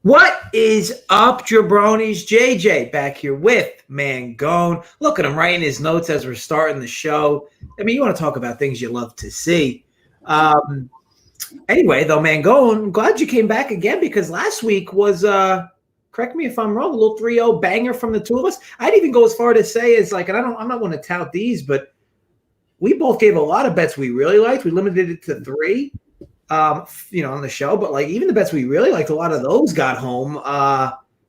What is up, jabronis? JJ back here with Mangone. Look at him writing his notes as we're starting the show. I mean, you want to talk about things you love to see. Anyway, though, Mangone, I'm glad you came back again because last week was, correct me if I'm wrong, a little 3-0 banger from the two of us. I'd even go as far to say is like, and I'm not one to tout these, but we both gave a lot of bets we really liked. We limited it to 3. On the show, but like even the bets we really liked, a lot of those got home.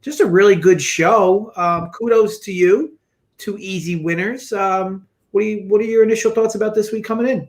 Just a really good show. Kudos to you, 2 easy winners. What are your initial thoughts about this week coming in?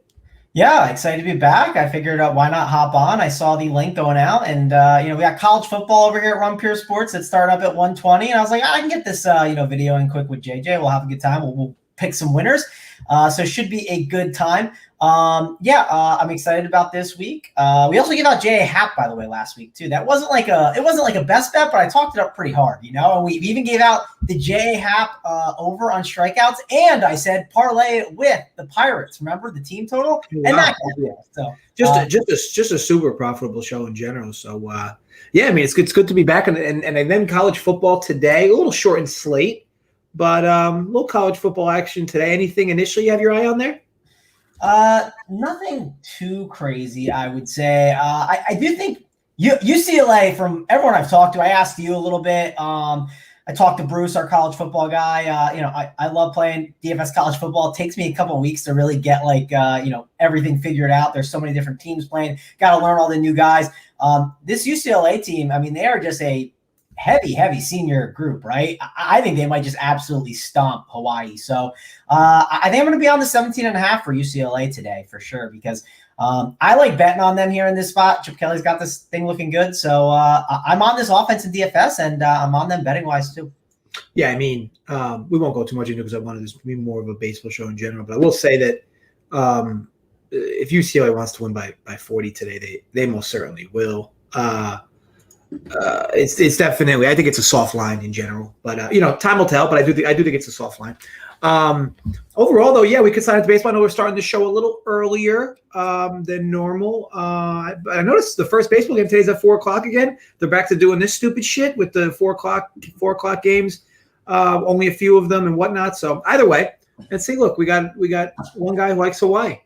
Yeah, excited to be back. I figured why not hop on. I saw the link going out, and we got college football over here at Run Pure Sports that start up at 1:20, and I was like, I can get this video in quick with JJ. We'll have a good time. We'll pick some winners. So it should be a good time. I'm excited about this week. We also gave out J.A. Happ, by the way, last week too. That wasn't like a best bet, but I talked it up pretty hard, And we even gave out the J.A. Happ over on strikeouts, and I said parlay it with the Pirates. Remember the team total? Wow. And that so just a super profitable show in general. So I mean it's good to be back, and then college football today, a little shortened slate. But little college football action today. Anything initially you have your eye on there? Nothing too crazy, I would say. I do think UCLA, from everyone I've talked to, I asked you a little bit. I talked to Bruce, our college football guy. I love playing DFS college football. It takes me a couple of weeks to really get everything figured out. There's so many different teams playing. Got to learn all the new guys. This UCLA team, I mean, they are just a heavy senior group, right? I think they might just absolutely stomp Hawaii. So I think I'm going to be on the 17.5 for UCLA today for sure, because I like betting on them here in this spot. Chip Kelly's got this thing looking good. So I'm on this offense in DFS, and I'm on them betting wise too. Yeah, I mean, we won't go too much into it because I wanted this to be more of a baseball show in general. But I will say that if UCLA wants to win by 40 today, they most certainly will. It's definitely, I think it's a soft line in general, but time will tell. But I do think it's a soft line. Overall, though, we could sign into baseball. I know we're starting the show a little earlier than normal. I noticed the first baseball game today is at 4:00 again. They're back to doing this stupid shit with the 4:00 games. Only a few of them and whatnot. So either way, let's see. Look, we got one guy who likes Hawaii.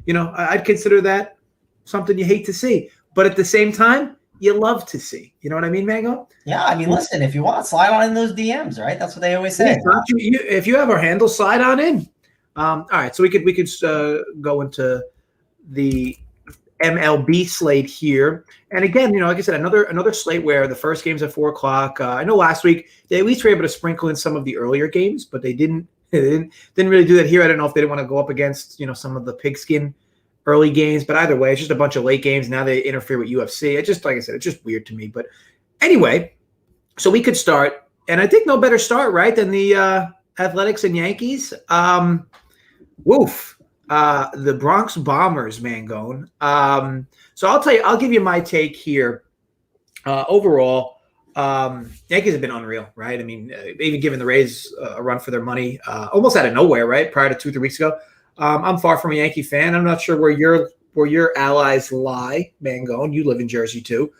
I'd consider that something you hate to see, but at the same time, you love to see. You know what I mean, Mango? Yeah, I mean, listen, if you want, slide on in those DMs, right? That's what they always say. If you have our handle, slide on in. All right, so we could go into the MLB slate here. And again, like I said, another slate where the first game's at 4:00. I know last week they at least were able to sprinkle in some of the earlier games, but they didn't really do that here. I don't know if they didn't want to go up against some of the pigskin early games, but either way, it's just a bunch of late games. Now they interfere with UFC. It just, like I said, it's just weird to me. But anyway, so we could start, and I think no better start, right, than the Athletics and Yankees. The Bronx Bombers, Mangone. So I'll give you my take here. Overall, Yankees have been unreal, right? I mean, even giving the Rays a run for their money, almost out of nowhere, right? Prior to 2-3 weeks ago. I'm far from a Yankee fan. I'm not sure where your allies lie, Mangone. You live in Jersey too.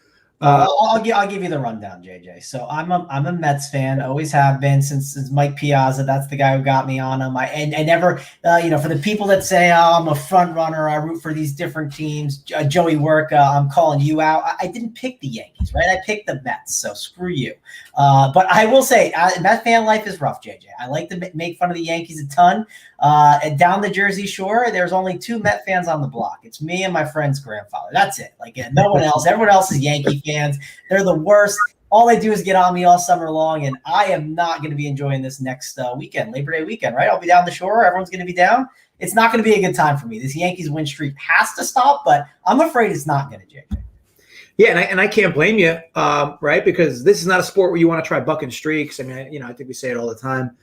I'll give you the rundown, JJ. So I'm a Mets fan, always have been since Mike Piazza. That's the guy who got me on him. I never, for the people that say, I'm a front runner, I root for these different teams. Joey Work, I'm calling you out. I didn't pick the Yankees, right? I picked the Mets, so screw you. But I will say, Met fan life is rough, JJ. I like to make fun of the Yankees a ton. And down the Jersey Shore, there's only 2 Met fans on the block. It's me and my friend's grandfather. That's it. Like no one else. Everyone else is Yankee fans. They're the worst. All they do is get on me all summer long, and I am not going to be enjoying this next weekend, Labor Day weekend, right? I'll be down the shore. Everyone's going to be down. It's not going to be a good time for me. This Yankees win streak has to stop, but I'm afraid it's not going to, JJ. Yeah, and I can't blame you, right? Because this is not a sport where you want to try bucking streaks. I mean, I think we say it all the time.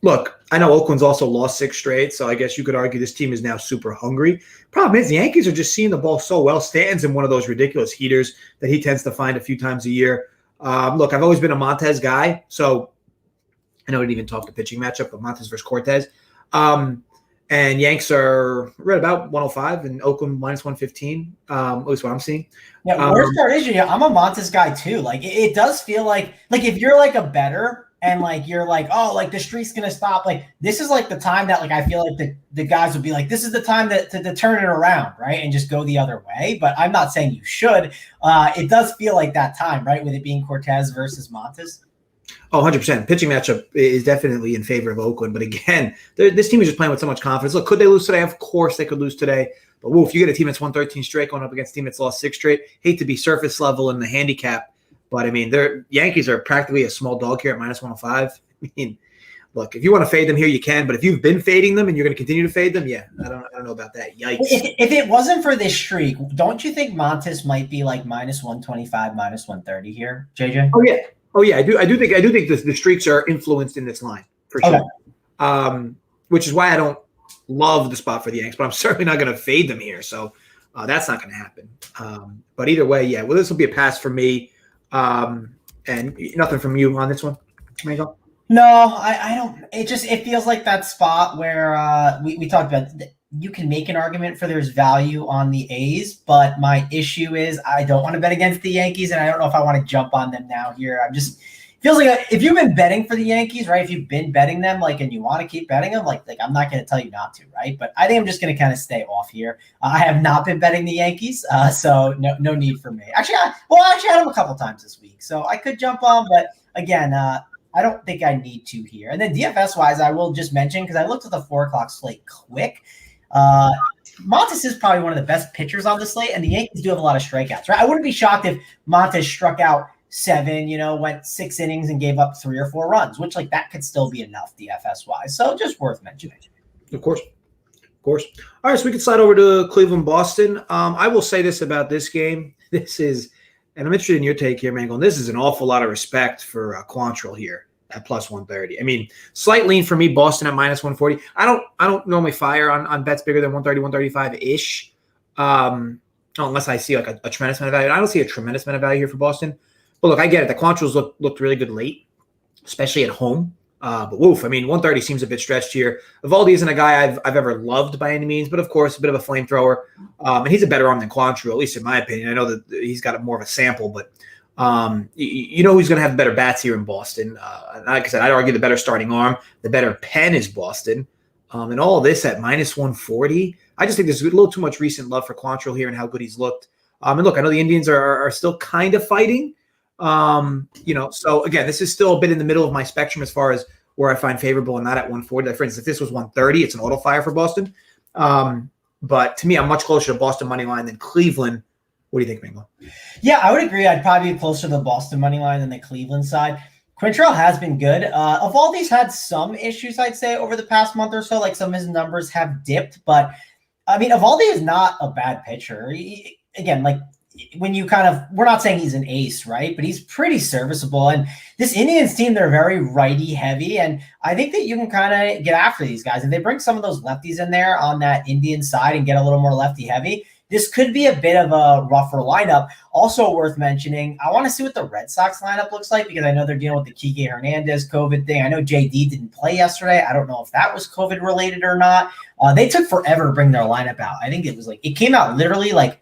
Look, I know Oakland's also lost 6 straight, so I guess you could argue this team is now super hungry. Problem is the Yankees are just seeing the ball so well. Stanton's in one of those ridiculous heaters that he tends to find a few times a year. Look, I've always been a Montez guy, so I know I didn't even talk the pitching matchup, but Montez versus Cortez. And Yanks are right about 105 and Oakland minus 115, at least what I'm seeing. Yeah, worst part is, I'm a Montes guy too. Like it does feel like if you're like a bettor and like you're like, oh, like the streak's gonna stop. Like this is like the time that like I feel like the guys would be like, this is the time to turn it around, right? And just go the other way. But I'm not saying you should. It does feel like that time, right? With it being Cortez versus Montes. Oh, 100%. Pitching matchup is definitely in favor of Oakland. But again, this team is just playing with so much confidence. Look, could they lose today? Of course they could lose today. But if you get a team that's won 13 straight going up against a team that's lost 6 straight, hate to be surface level in the handicap. But, I mean, Yankees are practically a small dog here at minus 105. I mean, look, if you want to fade them here, you can. But if you've been fading them and you're going to continue to fade them, yeah, I don't know about that. Yikes. If it wasn't for this streak, don't you think Montes might be like minus 125, minus 130 here, JJ? Oh yeah, I do think the streaks are influenced in this line for sure. Okay. Which is why I don't love the spot for the Yanks, but I'm certainly not going to fade them here. So that's not going to happen. But either way, yeah. Well, this will be a pass for me. And nothing from you on this one, Mango? No, I don't. It feels like that spot where we talked about. You can make an argument for there's value on the A's, but my issue is I don't want to bet against the Yankees, and I don't know if I want to jump on them now here. Feels like if you've been betting for the Yankees, right? If you've been betting them, like, and you want to keep betting them, like I'm not going to tell you not to, right? But I think I'm just going to kind of stay off here. I have not been betting the Yankees, so no need for me. Actually, I had them a couple times this week, so I could jump on, but again, I don't think I need to here. And then DFS-wise, I will just mention, because I looked at the 4 o'clock slate quick. Montes is probably one of the best pitchers on the slate, and the Yankees do have a lot of strikeouts, right? I wouldn't be shocked if Montes struck out 7, went 6 innings and gave up 3 or 4 runs, which like that could still be enough DFS-wise. So just worth mentioning. Of course. All right, so we can slide over to Cleveland-Boston. I will say this about this game. This is, and I'm interested in your take here, Mango, and this is an awful lot of respect for Quantrill here at plus 130. I mean, slight lean for me, Boston at minus 140. I don't normally fire on bets bigger than 130, 135-ish, unless I see like a tremendous amount of value. I don't see a tremendous amount of value here for Boston. But look, I get it. The Quantrills looked really good late, especially at home. But woof, I mean, 130 seems a bit stretched here. Evaldi isn't a guy I've ever loved by any means, but of course, a bit of a flamethrower. And he's a better arm than Quantrill, at least in my opinion. I know that he's got more of a sample, but you know who's going to have better bats here in Boston. Like I said, I'd argue the better starting arm, the better pen is Boston. And all of this at minus 140. I just think there's a little too much recent love for Quantrill here and how good he's looked. And look, I know the Indians are still kind of fighting. So again, this is still a bit in the middle of my spectrum as far as where I find favorable and not at 140. Like for instance, if this was 130, it's an auto fire for Boston. But to me, I'm much closer to Boston money line than Cleveland. What do you think, Mingo? Yeah, I would agree. I'd probably be closer to the Boston money line than the Cleveland side. Quantrill has been good. Evaldi's had some issues, I'd say, over the past month or so. Like some of his numbers have dipped, but I mean, Evaldi is not a bad pitcher. Again, like when you we're not saying he's an ace, right? But he's pretty serviceable. And this Indians team, they're very righty heavy. And I think that you can kind of get after these guys. If they bring some of those lefties in there on that Indian side and get a little more lefty heavy, this could be a bit of a rougher lineup. Also worth mentioning, I want to see what the Red Sox lineup looks like because I know they're dealing with the Kike Hernandez COVID thing. I know JD didn't play yesterday. I don't know if that was COVID related or not. They took forever to bring their lineup out. I think it came out literally like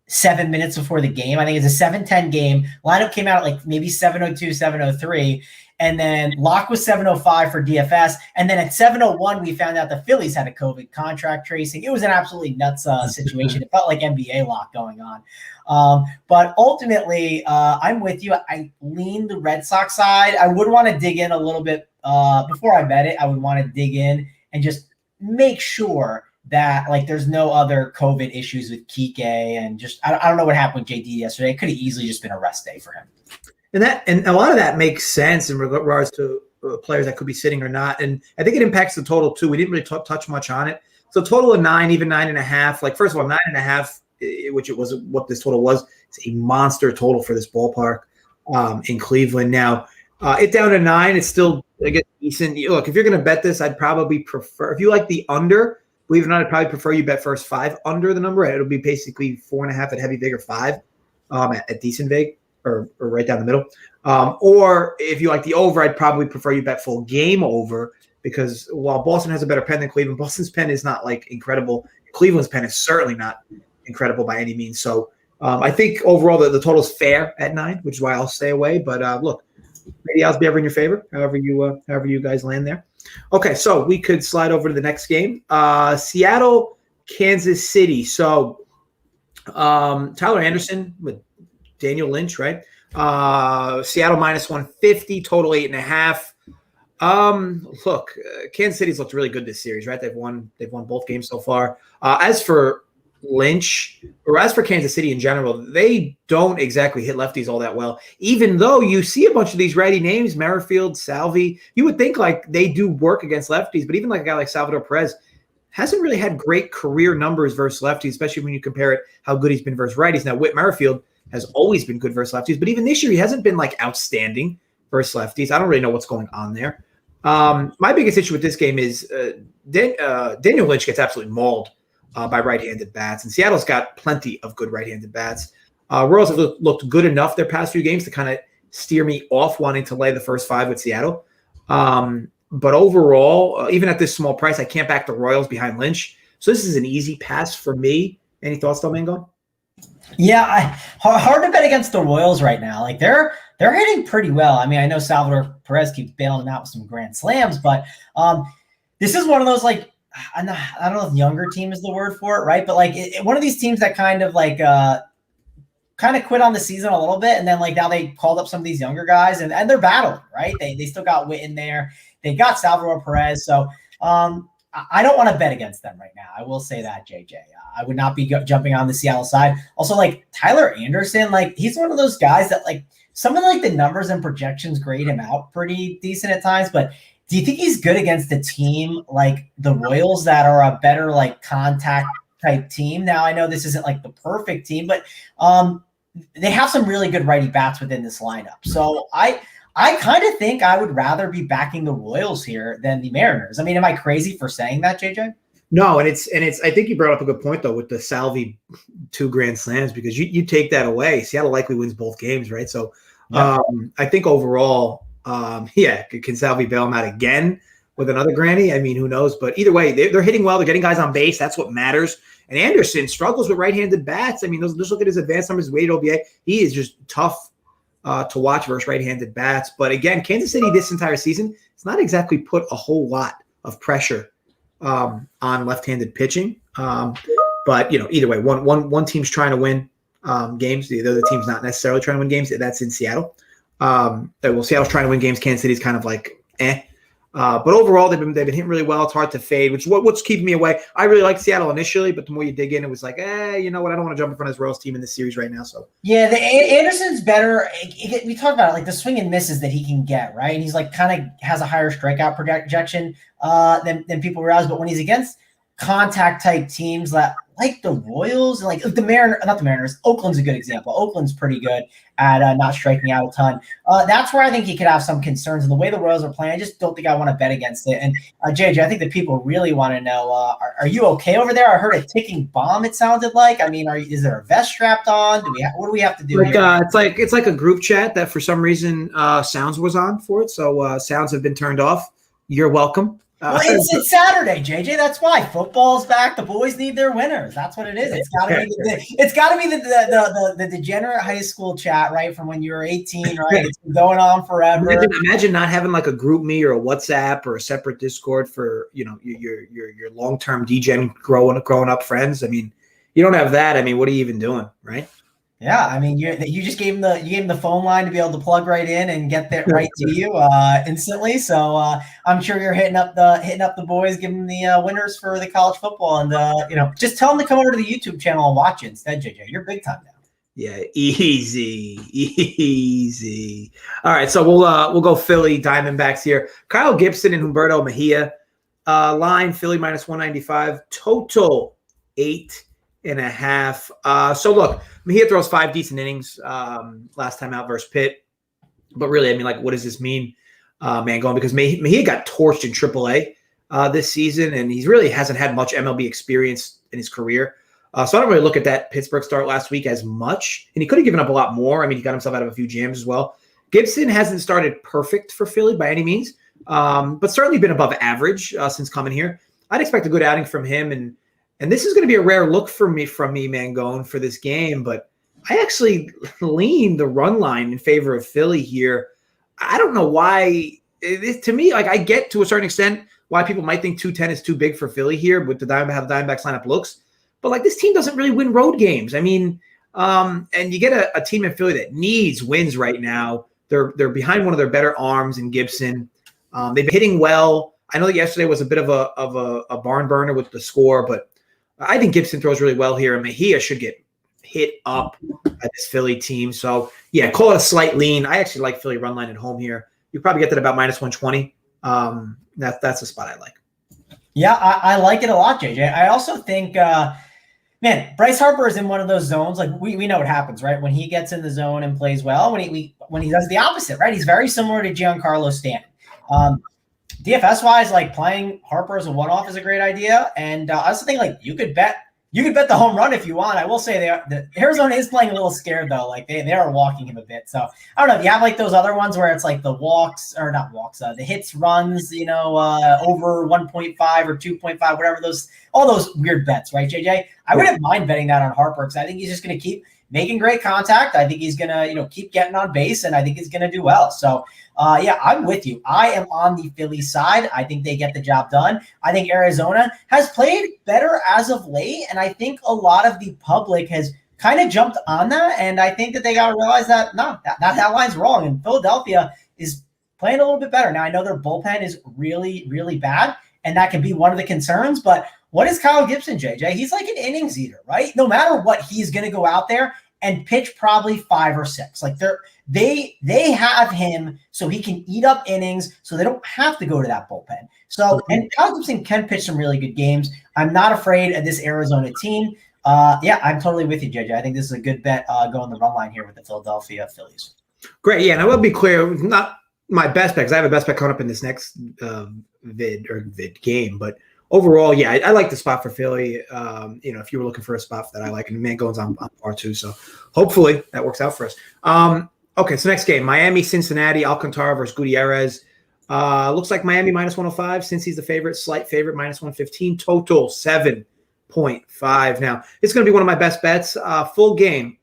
7 minutes before the game. I think it's a 7:10 game. Lineup came out at like maybe 7:02, 7:03. And then lock was 7:05 for DFS. And then at 7:01, we found out the Phillies had a COVID contract tracing. It was an absolutely nuts situation. It felt like NBA lock going on. But ultimately, I'm with you. I lean the Red Sox side. I would want to dig in a little bit before I bet it. I would want to dig in and just make sure that like there's no other COVID issues with Kike and just I don't know what happened with JD yesterday. It could have easily just been a rest day for him. And a lot of that makes sense in regards to players that could be sitting or not. And I think it impacts the total too. We didn't really touch much on it. So total of 9, even 9.5. Like first of all, 9.5, which it was what this total was. It's a monster total for this ballpark in Cleveland. Now it down to 9. It's still I guess decent. Look, if you're going to bet this, I'd probably prefer if you like the under. Believe it or not, I'd probably prefer you bet first 5 under the number. It'll be basically 4.5 at heavy vig or 5 at decent vig. Or right down the middle. Or if you like the over, I'd probably prefer you bet full game over because while Boston has a better pen than Cleveland, Boston's pen is not like incredible. Cleveland's pen is certainly not incredible by any means. So I think overall the total is fair at 9, which is why I'll stay away. But look, maybe I'll be ever in your favor, however you guys land there. Okay, so we could slide over to the next game. Seattle, Kansas City. So Tyler Anderson with Daniel Lynch, right? Seattle minus 150, total 8.5. Look, Kansas City's looked really good this series, right? They've won both games so far. As for Lynch, or as for Kansas City in general, they don't exactly hit lefties all that well. Even though you see a bunch of these righty names, Merrifield, Salvi, you would think like they do work against lefties, but even like a guy like Salvador Perez hasn't really had great career numbers versus lefties, especially when you compare it how good he's been versus righties. Now, Whit Merrifield has always been good versus lefties, but even this year he hasn't been like outstanding versus lefties. I don't really know what's going on there. My biggest issue with this game is Daniel Lynch gets absolutely mauled by right-handed bats, and Seattle's got plenty of good right-handed bats. Royals have looked good enough their past few games to kind of steer me off wanting to lay the first 5 with Seattle. But overall, even at this small price, I can't back the Royals behind Lynch. So this is an easy pass for me. Any thoughts, though, Mango? Yeah, hard to bet against the Royals right now. Like they're hitting pretty well. I mean, I know Salvador Perez keeps bailing them out with some grand slams, but this is one of those like I don't know if younger team is the word for it, right? But like one of these teams that kind of quit on the season a little bit, and then like now they called up some of these younger guys, and they're battling, right? They still got Whit in there. They got Salvador Perez, so I don't want to bet against them right now. I will say that, JJ. I would not be jumping on the Seattle side. Also, like Tyler Anderson, like he's one of those guys that like some of like the numbers and projections grade him out pretty decent at times. But do you think he's good against a team like the Royals that are a better like contact type team? Now I know this isn't like the perfect team, but they have some really good righty bats within this lineup. So I kind of think I would rather be backing the Royals here than the Mariners. I mean, am I crazy for saying that, JJ? No, and it's. I think you brought up a good point though with the Salvi 2 grand slams, because you take that away, Seattle likely wins both games, right? So yeah. I think overall, can Salvi bail him out again with another granny? I mean, who knows? But either way, they're hitting well. They're getting guys on base. That's what matters. And Anderson struggles with right-handed bats. I mean, just look at his advanced numbers, weighted OBA. He is just tough to watch versus right-handed bats. But again, Kansas City this entire season, it's not exactly put a whole lot of pressure on left-handed pitching. But either way, one team's trying to win games. The other team's not necessarily trying to win games. That's in Seattle. Seattle's trying to win games. Kansas City's kind of like eh. But overall, they've been hitting really well. It's hard to fade, which is what's keeping me away. I really liked Seattle initially, but the more you dig in, it was like, you know what? I don't want to jump in front of this Royals team in this series right now. So yeah, Anderson's better. We talked about it, like the swing and misses that he can get, right? And he's like kind of has a higher strikeout projection than people realize. But when he's against contact type teams that like the Royals and like the Mariners, Oakland's a good example. Oakland's pretty good at not striking out a ton. That's where I think he could have some concerns. And the way the Royals are playing, I just don't think I want to bet against it. And JJ, I think that people really want to know, are you okay over there? I heard a ticking bomb, it sounded like. I mean, is there a vest strapped on? What do we have to do here? It's like a group chat that for some reason Sounds was on for it. So Sounds have been turned off. You're welcome. Well, it's Saturday, JJ. That's why football's back. The boys need their winners. That's what it is. It's got to be the degenerate high school chat, right, from when you were 18, right? It's been going on forever. Imagine not having like a group me or a WhatsApp or a separate Discord for your long-term degen growing up friends. I mean, you don't have that. I mean, what are you even doing, right? Yeah, I mean, you just gave him the phone line to be able to plug right in and get that right to you instantly. So I'm sure you're hitting up the boys, giving them the winners for the college football, and just tell them to come over to the YouTube channel and watch it instead. JJ, you're big time now. Yeah, easy. All right, so we'll go Philly Diamondbacks here. Kyle Gibson and Humberto Mejia. Line Philly minus 195. Total 8.5. So look, Mejia throws 5 decent innings last time out versus Pitt. But really, I mean, like, what does this mean, Mango? Because Mejia got torched in AAA this season, and he really hasn't had much MLB experience in his career. So I don't really look at that Pittsburgh start last week as much. And he could have given up a lot more. I mean, he got himself out of a few jams as well. Gibson hasn't started perfect for Philly by any means, but certainly been above average since coming here. I'd expect a good outing from him, and this is going to be a rare look from me, Mangone, for this game. But I actually lean the run line in favor of Philly here. I don't know why. To me, like, I get to a certain extent why people might think 210 is too big for Philly here with how the Diamondbacks lineup looks. But like, this team doesn't really win road games. I mean, and you get a team in Philly that needs wins right now. They're behind one of their better arms in Gibson. They've been hitting well. I know that yesterday was a bit of a barn burner with the score, but I think Gibson throws really well here, and Mejia should get hit up by this Philly team. So yeah, call it a slight lean. I actually like Philly run line at home here. You probably get that about -120. That's a spot I like. Yeah, I like it a lot, JJ. I also think, Bryce Harper is in one of those zones. Like we know what happens, right? When he gets in the zone and plays well, when he does the opposite, right? He's very similar to Giancarlo Stanton. DFS wise, like, playing Harper as a one-off is a great idea. And I also think, like, you could bet the home run if you want. I will say the Arizona is playing a little scared though. Like they are walking him a bit. So I don't know if you have like those other ones where it's like the the hits runs, over 1.5 or 2.5, whatever, all those weird bets, right, JJ? I wouldn't mind betting that on Harper because I think he's just going to keep making great contact. I think he's going to, keep getting on base, and I think he's going to do well. So, I'm with you. I am on the Philly side. I think they get the job done. I think Arizona has played better as of late, and I think a lot of the public has kind of jumped on that, and I think that they got to realize that, no, that line's wrong, and Philadelphia is playing a little bit better. Now, I know their bullpen is really, really bad, and that can be one of the concerns, but what is Kyle Gibson, JJ? He's like an innings eater, right? No matter what, he's going to go out there and pitch probably 5 or 6. Like they have him so he can eat up innings so they don't have to go to that bullpen. So, and Kyle Gibson can pitch some really good games. I'm not afraid of this Arizona team. I'm totally with you, JJ. I think this is a good bet going the run line here with the Philadelphia Phillies. Great. Yeah, and I will be clear, not my best bet because I have a best bet coming up in this next vid game, but overall, yeah, I like the spot for Philly. If you were looking for a spot that I like, and Mangone's on par too, so hopefully that works out for us. Okay, so next game, Miami, Cincinnati, Alcantara versus Gutierrez. Looks like Miami -105 since he's the favorite, slight favorite, -115, total 7.5. Now, it's going to be one of my best bets. Full game,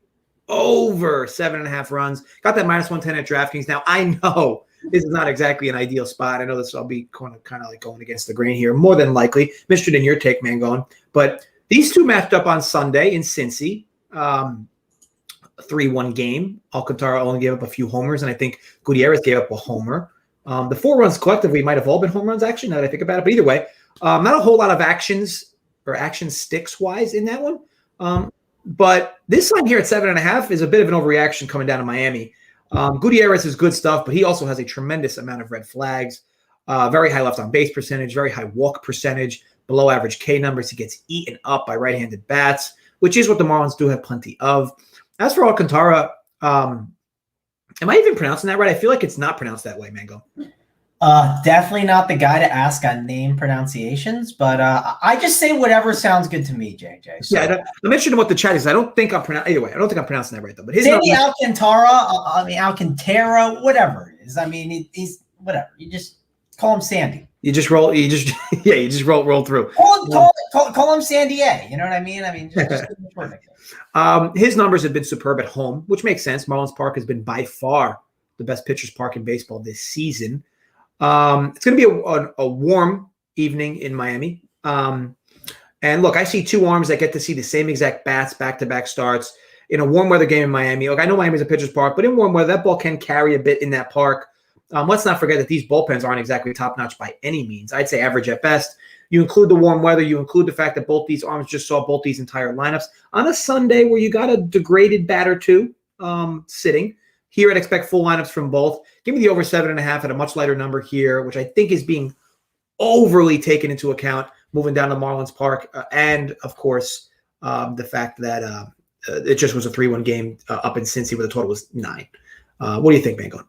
over 7.5 runs. Got that -110 at DraftKings. Now, I know this is not exactly an ideal spot. I know this will be kind of like going against the grain here, more than likely. I'm interested in your take, Mangone. But these two matched up on Sunday in Cincy. 3-1 game. Alcantara only gave up a few homers, and I think Gutierrez gave up a homer. The 4 runs collectively might have all been home runs, actually, now that I think about it. But either way, not a whole lot of actions or action sticks-wise in that one. But this line here at 7.5 is a bit of an overreaction coming down to Miami. Gutierrez is good stuff, but he also has a tremendous amount of red flags, very high left on base percentage, very high walk percentage, below average K numbers. He gets eaten up by right-handed bats, which is what the Marlins do have plenty of. As for Alcantara, am I even pronouncing that right? I feel like it's not pronounced that way, Mango. Definitely not the guy to ask on name pronunciations, but I just say whatever sounds good to me, JJ. So, yeah, I'm interested in what the chat is. I don't think I'm pronouncing. Either way, I don't think I'm pronouncing that right though. But his Alcantara, whatever it is. I mean, he's whatever. You just call him Sandy. You just roll through. Call him Sandy A. You know what I mean? Just perfect. His numbers have been superb at home, which makes sense. Marlins Park has been by far the best pitcher's park in baseball this season. It's going to be a warm evening in Miami. And look, I see two arms that get to see the same exact bats back-to-back starts in a warm weather game in Miami. Look, I know Miami's a pitcher's park, but in warm weather, that ball can carry a bit in that park. Let's not forget that these bullpens aren't exactly top-notch by any means. I'd say average at best. You include the warm weather. You include the fact that both these arms just saw both these entire lineups on a Sunday where you got a degraded bat or two sitting. Here, I'd expect full lineups from both. Give me the over 7.5 at a much lighter number here, which I think is being overly taken into account moving down to Marlins Park. And, of course, the fact that it just was a 3-1 game up in Cincy where the total was 9. What do you think, Mango?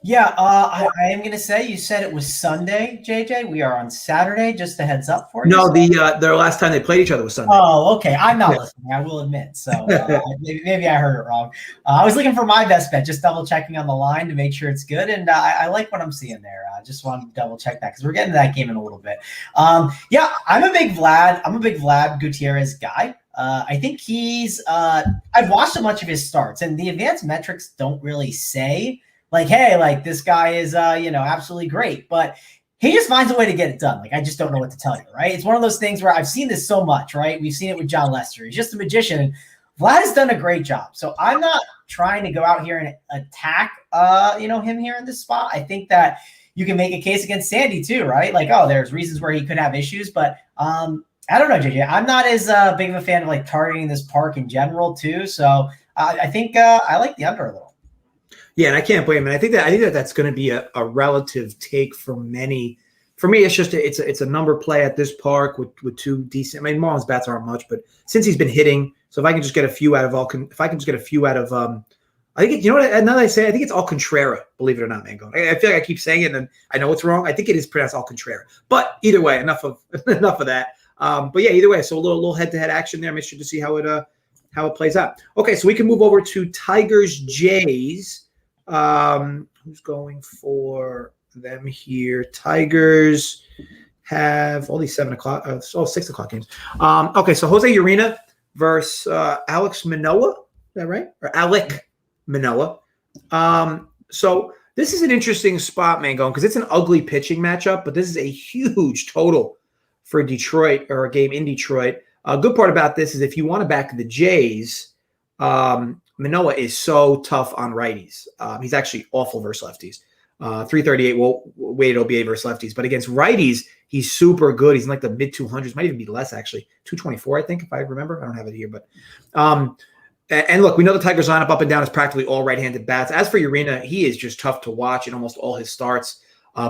Yeah, I am going to say you said it was Sunday, JJ. We are on Saturday. Just a heads up for you. No, their last time they played each other was Sunday. Oh, okay. I'm not listening. I will admit. So maybe I heard it wrong. I was looking for my best bet, just double checking on the line to make sure it's good. And I like what I'm seeing there. I just wanted to double check that because we're getting to that game in a little bit. Yeah, I'm a big Vlad Gutierrez guy. I think I've watched a bunch of his starts, and the advanced metrics don't really say like, hey, like this guy is, absolutely great, but he just finds a way to get it done. Like, I just don't know what to tell you, right? It's one of those things where I've seen this so much, right? We've seen it with John Lester. He's just a magician. Vlad has done a great job. So I'm not trying to go out here and attack, him here in this spot. I think that you can make a case against Sandy too, right? Like, there's reasons where he could have issues, but I don't know, JJ. I'm not as big of a fan of like targeting this park in general too. So I think I like the under a little. Yeah, and I can't blame him. I think that that's going to be a relative take for many. For me, it's just it's a number play at this park with two decent. I mean, Marlins bats aren't much, but since he's been hitting, so if I can just get a few out of I think now that I say, I think it's Alcantara. Believe it or not, Mango. I feel like I keep saying it, and I know it's wrong. I think it is pronounced Alcantara. But either way, enough of that. But yeah, either way, so a little head-to-head action there. I'm interested to see how it plays out. Okay, so we can move over to Tigers Jays. Who's going for them here? Tigers have all these 6 o'clock games. Okay, so Jose Urena versus Alex Manoah. Is that right? Or Alec Manoah. So this is an interesting spot, Mango, because it's an ugly pitching matchup, but this is a huge total for Detroit, or a game in Detroit. A good part about this is if you want to back the Jays, Manoah is so tough on righties. He's actually awful versus lefties. 338 weighted OBA versus lefties. But against righties, he's super good. He's in like the mid-200s. Might even be less, actually. 224, I think, if I remember. I don't have it here. But and look, we know the Tigers lineup up and down is practically all right-handed bats. As for Urena, he is just tough to watch in almost all his starts.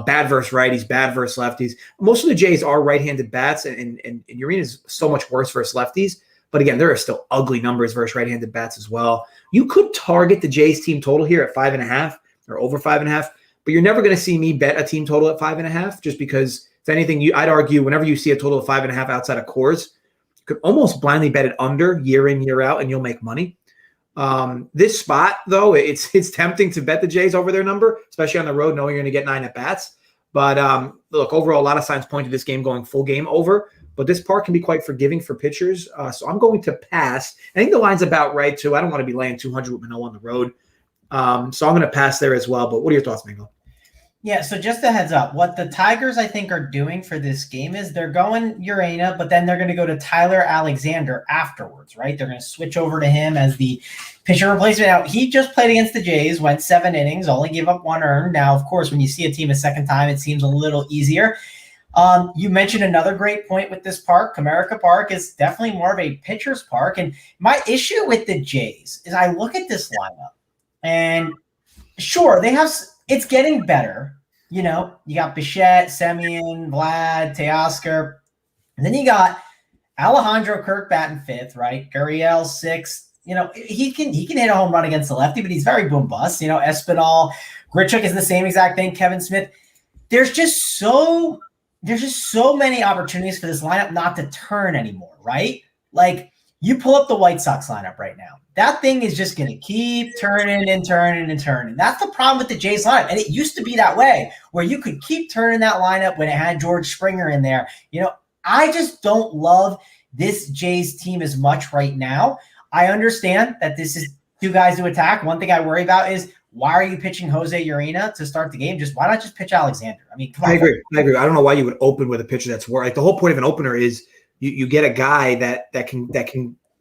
Bad versus righties, bad versus lefties. Most of the Jays are right-handed bats, and Urena is so much worse versus lefties. But again, there are still ugly numbers versus right-handed bats as well. You could target the Jays team total here at 5.5 or over 5.5, but you're never going to see me bet a team total at 5.5, just because, if anything, I'd argue whenever you see a total of 5.5 outside of Coors, you could almost blindly bet it under year in, year out, and you'll make money. This spot, though, it's tempting to bet the Jays over their number, especially on the road, knowing you're going to get 9 at bats. But look, overall, a lot of signs point to this game going full game over. But this park can be quite forgiving for pitchers. So I'm going to pass. I think the line's about right, too. I don't want to be laying 200 with Manoah on the road. So I'm going to pass there as well. But what are your thoughts, Mango? Yeah, so just a heads up. What the Tigers, I think, are doing for this game is they're going Urena, but then they're going to go to Tyler Alexander afterwards, right? They're going to switch over to him as the pitcher replacement. Now, he just played against the Jays, went 7 innings, only gave up 1 earned. Now, of course, when you see a team a second time, it seems a little easier. You mentioned another great point with this park. Comerica Park is definitely more of a pitcher's park. And my issue with the Jays is I look at this lineup, and sure, it's getting better. You got Bichette, Semien, Vlad, Teoscar. And then you got Alejandro Kirk batting 5th, right? Gurriel 6th. He can hit a home run against the lefty, but he's very boom bust. Espinal, Grichuk is the same exact thing. Kevin Smith. There's just so many opportunities for this lineup not to turn anymore, right? Like, you pull up the White Sox lineup right now. That thing is just going to keep turning and turning and turning. That's the problem with the Jays lineup. And it used to be that way, where you could keep turning that lineup when it had George Springer in there. I just don't love this Jays team as much right now. I understand that this is 2 guys to attack. One thing I worry about is, why are you pitching Jose Urena to start the game? Why not just pitch Alexander? I mean, come on. I agree. I don't know why you would open with a pitcher that's worse. Like, the whole point of an opener is you get a guy that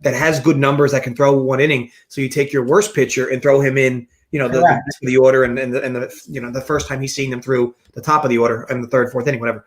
has good numbers, that can throw 1 inning. So you take your worst pitcher and throw him in, the order and the first time he's seeing them through the top of the order in the 3rd, 4th inning, whatever.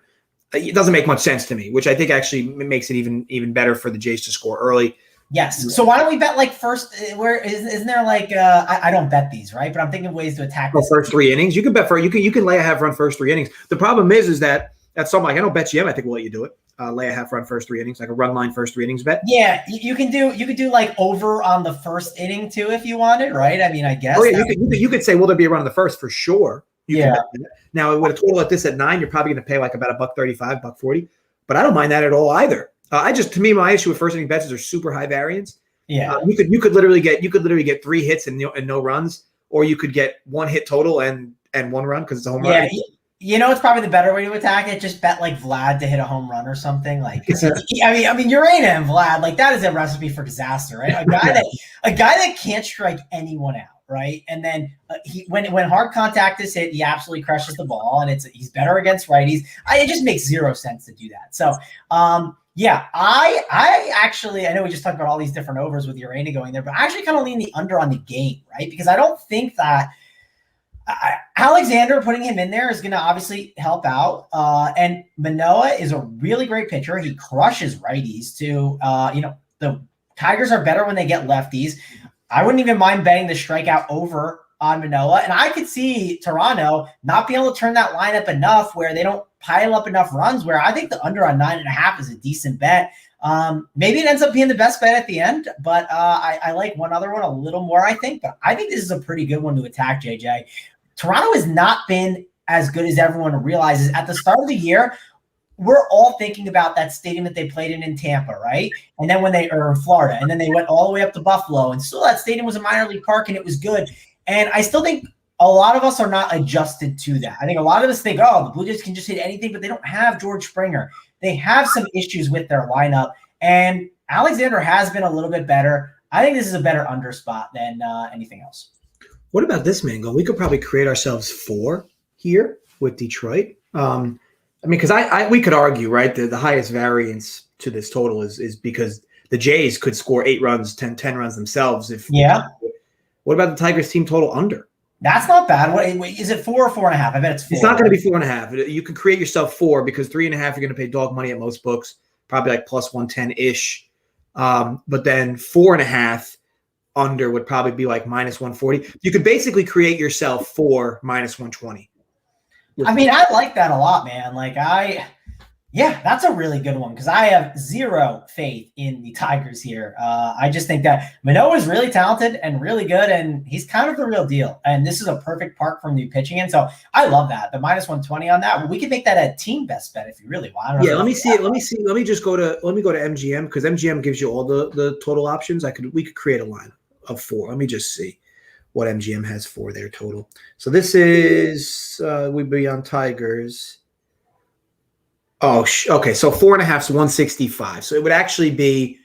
It doesn't make much sense to me, which I think actually makes it even better for the Jays to score early. Yes. So why don't we bet like first? Where isn't there like I don't bet these, right? But I'm thinking of ways to attack the first 3 innings. You can bet you can lay a half run first 3 innings. The problem is that that's something like, I know BetGM, I think will let you do it. Lay a half run first 3 innings, like a run line first 3 innings bet. Yeah, you could do like over on the first inning too if you wanted, right? I mean, I guess. Oh yeah, you could say, will there be a run on the first for sure? You can bet that. Now, with a total like this at 9, you're probably going to pay like about $1.35, $1.40. But I don't mind that at all either. To me, my issue with first inning bets is they're super high variance. Yeah, you could literally get 3 hits and no runs, or you could get 1 hit total and 1 run because it's a home run. It's probably the better way to attack it. Just bet like Vlad to hit a home run or something. Like, I mean, Urena and Vlad, like that is a recipe for disaster, right? A guy that can't strike anyone out, right? And then when hard contact is hit, he absolutely crushes the ball, and he's better against righties. It just makes zero sense to do that. So, I actually, I know we just talked about all these different overs with Urena going there, but I actually kind of lean the under on the game, right? Because I don't think that Alexander, putting him in there, is going to obviously help out. And Manoah is a really great pitcher. He crushes righties too. The Tigers are better when they get lefties. I wouldn't even mind betting the strikeout over on Manoah. And I could see Toronto not being able to turn that lineup enough where they don't pile up enough runs, where I think the under on 9.5 is a decent bet. Maybe it ends up being the best bet at the end, but I like one other one a little more, I think. But I think this is a pretty good one to attack, JJ. Toronto has not been as good as everyone realizes. At the start of the year, we're all thinking about that stadium that they played in Tampa, right? And then or Florida, and then they went all the way up to Buffalo, and still that stadium was a minor league park, and it was good. And I still think a lot of us are not adjusted to that. I think a lot of us think, the Blue Jays can just hit anything, but they don't have George Springer. They have some issues with their lineup, and Alexander has been a little bit better. I think this is a better under spot than anything else. What about this, Mango? We could probably create ourselves 4 here with Detroit. Because we could argue, right, the highest variance to this total is because the Jays could score 8 runs, 10 runs themselves. What about the Tigers team total under? That's not bad. Wait, is it 4 or 4.5? I bet it's 4. It's not going to be 4.5. You could create yourself 4 because 3.5 you're going to pay dog money at most books, probably like plus 110-ish. But then 4.5 under would probably be like minus 140. You could basically create yourself 4 minus 120. I mean, I like that a lot, man. That's a really good one because I have zero faith in the Tigers here. I just think that Manoah is really talented and really good, and he's kind of the real deal. And this is a perfect park for him to be pitching in. So I love that. The minus 120 on that. We could make that a team best bet if you really want. Let me see it. Let me go to MGM because MGM gives you all the total options. We could create a line of 4. Let me just see what MGM has for their total. So this is we'd be on Tigers. Okay. So 4.5 is 165. So it would actually be,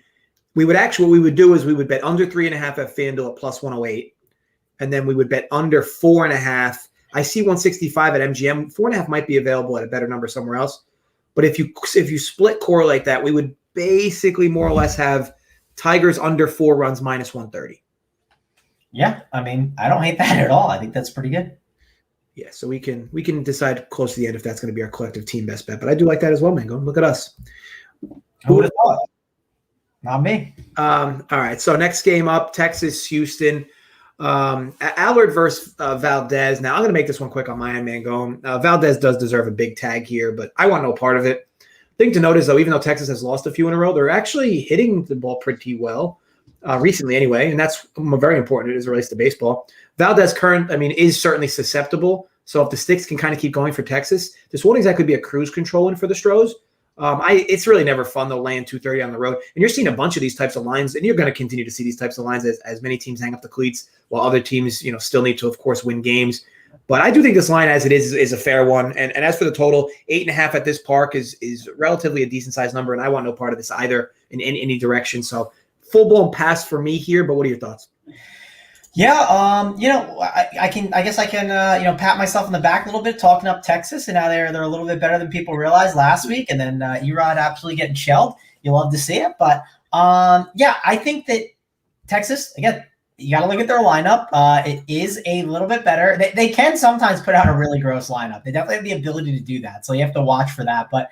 what we would do is we would bet under 3.5 at FanDuel at plus 108. And then we would bet under 4.5. I see 165 at MGM. 4.5 might be available at a better number somewhere else. But if you split correlate that, we would basically more or less have Tigers under 4 runs minus 130. Yeah. I mean, I don't hate that at all. I think that's pretty good. Yeah, so we can decide close to the end if that's going to be our collective team best bet. But I do like that as well, Mango. Look at us. Who would have thought? Not me. All right, so next game up, Texas, Houston. Allard versus Valdez. Now, I'm going to make this one quick on my end, Mango. Valdez does deserve a big tag here, but I want no part of it. Thing to note is, though, even though Texas has lost a few in a row, they're actually hitting the ball pretty well. Recently anyway, and that's very important as it relates to baseball. Valdez is certainly susceptible. So if the sticks can kind of keep going for Texas, this won't exactly be a cruise control in for the Stros. It's really never fun though laying 230 on the road. And you're seeing a bunch of these types of lines, and you're going to continue to see these types of lines as many teams hang up the cleats, while other teams, still need to, of course, win games. But I do think this line as it is a fair one. And as for the total, 8.5 at this park is relatively a decent sized number, and I want no part of this either in any direction. So full-blown pass for me here, but what are your thoughts? Yeah, I guess I can pat myself on the back a little bit, talking up Texas, and now they're a little bit better than people realized last week, and then Erod absolutely getting shelled. You love to see it, but I think that Texas, again, you got to look at their lineup. It is a little bit better. They can sometimes put out a really gross lineup. They definitely have the ability to do that, so you have to watch for that, but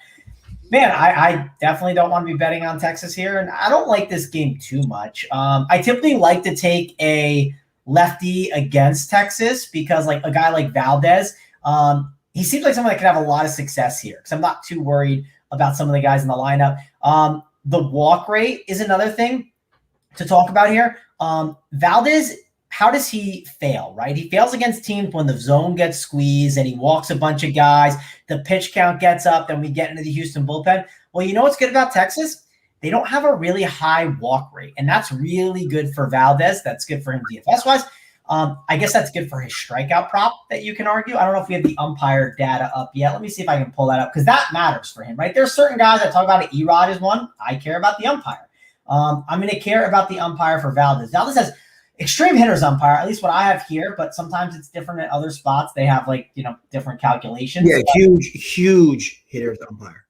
man, I definitely don't want to be betting on Texas here, and I don't like this game too much. I typically like to take a lefty against Texas because, like, a guy like Valdez, he seems like someone that could have a lot of success here because I'm not too worried about some of the guys in the lineup. The walk rate is another thing to talk about here. Valdez how does he fail, right? He fails against teams when the zone gets squeezed and he walks a bunch of guys, the pitch count gets up, then we get into the Houston bullpen. Well, you know what's good about Texas? They don't have a really high walk rate, and that's really good for Valdez. That's good for him DFS-wise. I guess that's good for his strikeout prop that you can argue. I don't know if we have the umpire data up yet. Let me see if I can pull that up because that matters for him, right? There's certain guys I talk about it. Erod is one. I care about the umpire. I'm going to care about the umpire for Valdez. Valdez has extreme hitters umpire, at least what I have here, but sometimes it's different at other spots. They have different calculations. Yeah, huge hitters umpire.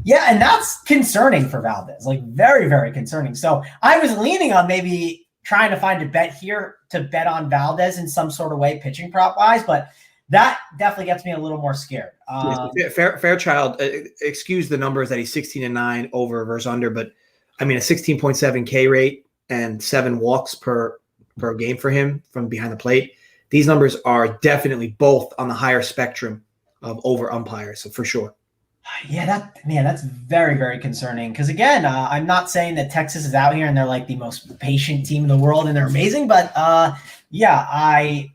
Yeah, and that's concerning for Valdez, very, very concerning. So I was leaning on maybe trying to find a bet here to bet on Valdez in some sort of way, pitching prop wise, but that definitely gets me a little more scared. Fairchild, excuse the numbers that he's 16-9 over versus under, but I mean a 16.7 K rate and 7 walks per game for him from behind the plate. These numbers are definitely both on the higher spectrum of over umpires, so for sure. Yeah, that's very, very concerning. Because again, I'm not saying that Texas is out here and they're like the most patient team in the world and they're amazing, but yeah, I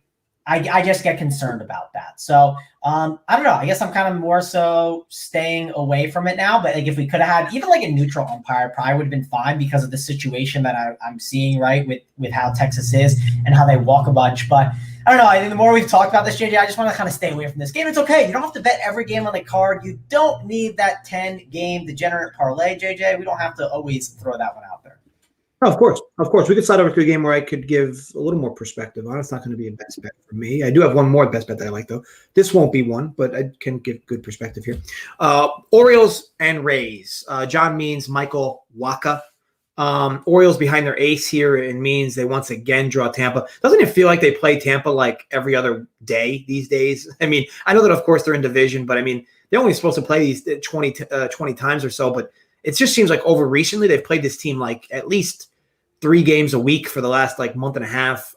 just get concerned about that. So I don't know. I guess I'm kind of more so staying away from it now. But if we could have had even a neutral umpire, probably would have been fine because of the situation that I'm seeing right with how Texas is and how they walk a bunch. But I don't know. I think the more we've talked about this, JJ, I just want to kind of stay away from this game. It's okay. You don't have to bet every game on the card. You don't need that 10-game degenerate parlay, JJ. We don't have to always throw that one out there. Oh, of course. We could slide over to a game where I could give a little more perspective on it. It's not going to be a best bet for me. I do have one more best bet that I like, though. This won't be one, but I can give good perspective here. Orioles and Rays. John Means, Michael Wacha. Orioles behind their ace here, and means they once again draw Tampa. Doesn't it feel like they play Tampa like every other day these days? I mean, I know that, of course, they're in division, but I mean, they're only supposed to play these 20 times or so, but it just seems like over recently they've played this team like at least 3 games a week for the last month and a half.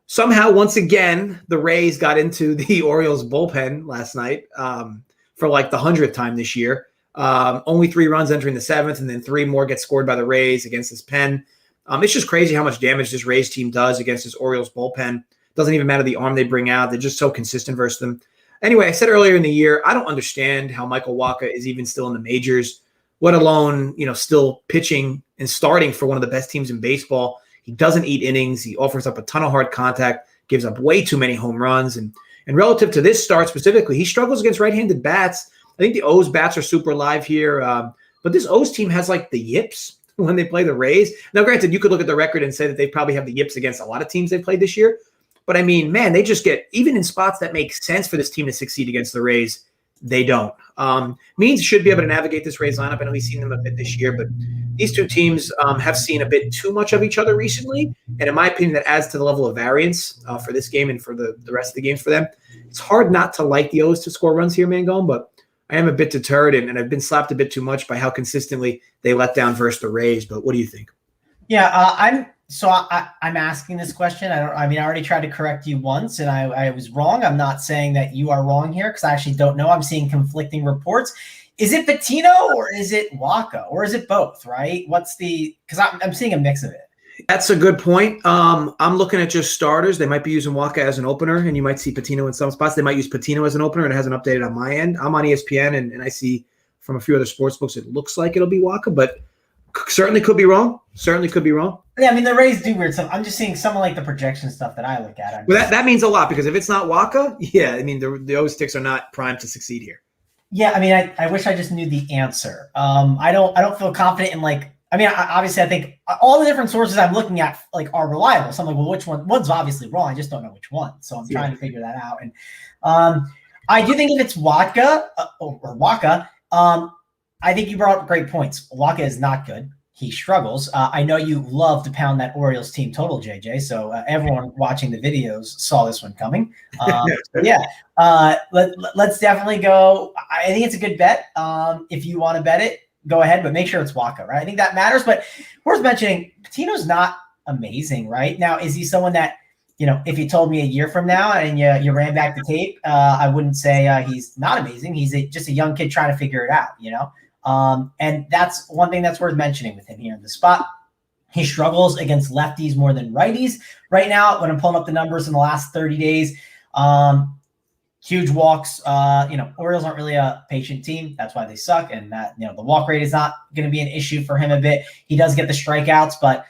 Somehow, once again, the Rays got into the Orioles bullpen last night for the 100th time this year. Only 3 runs entering the 7th, and then 3 more get scored by the Rays against this pen. It's just crazy how much damage this Rays team does against this Orioles bullpen. Doesn't even matter the arm they bring out. They're just so consistent versus them. Anyway, I said earlier in the year, I don't understand how Michael Wacha is even still in the majors, let alone, still pitching and starting for one of the best teams in baseball. He doesn't eat innings. He offers up a ton of hard contact, gives up way too many home runs. And relative to this start specifically, he struggles against right-handed bats. I think the O's bats are super live here. But this O's team has the yips when they play the Rays. Now, granted, you could look at the record and say that they probably have the yips against a lot of teams they've played this year. But I mean, man, they just get, even in spots that make sense for this team to succeed against the Rays, they don't. Means should be able to navigate this Rays lineup. I know he's seen them a bit this year, but these two teams have seen a bit too much of each other recently. And in my opinion, that adds to the level of variance for this game and for the rest of the games for them. It's hard not to like the O's to score runs here, Mangone, but I am a bit deterred, and I've been slapped a bit too much by how consistently they let down versus the Rays. But what do you think? Yeah, I'm asking this question. I already tried to correct you once, and I was wrong. I'm not saying that you are wrong here because I actually don't know. I'm seeing conflicting reports. Is it Patino or is it Wacha or is it both? Right? Because I'm seeing a mix of it. That's a good point. I'm looking at just starters. They might be using Wacha as an opener, and you might see Patino in some spots. They might use Patino as an opener, and it hasn't updated on my end. I'm on ESPN, and I see from a few other sports books it looks like it'll be Wacha, but certainly could be wrong. Yeah, I mean, the Rays do weird stuff. I'm just seeing some of the projection stuff that I look at. Well, that means a lot because if it's not Wacha, yeah, I mean, the O sticks are not primed to succeed here. Yeah, I mean, I wish I just knew the answer. I don't feel confident in obviously I think all the different sources I'm looking at are reliable. So I'm like, well, which one's obviously wrong? I just don't know which one. So I'm trying to figure that out. And I do think if it's Wacha or Wacha, I think you brought up great points. Wacha is not good. He struggles. I know you love to pound that Orioles team total, JJ. So everyone watching the videos saw this one coming. Let's definitely go. I think it's a good bet. If you want to bet it, go ahead, but make sure it's Wacha, right? I think that matters. But worth mentioning, Patino's not amazing, right? Now, is he someone that, if you told me a year from now and you ran back the tape, I wouldn't say he's not amazing. He's just a young kid trying to figure it out, And that's one thing that's worth mentioning with him here in the spot. He struggles against lefties more than righties right now. When I'm pulling up the numbers in the last 30 days, huge walks. Orioles aren't really a patient team. That's why they suck. And that, the walk rate is not going to be an issue for him a bit. He does get the strikeouts, but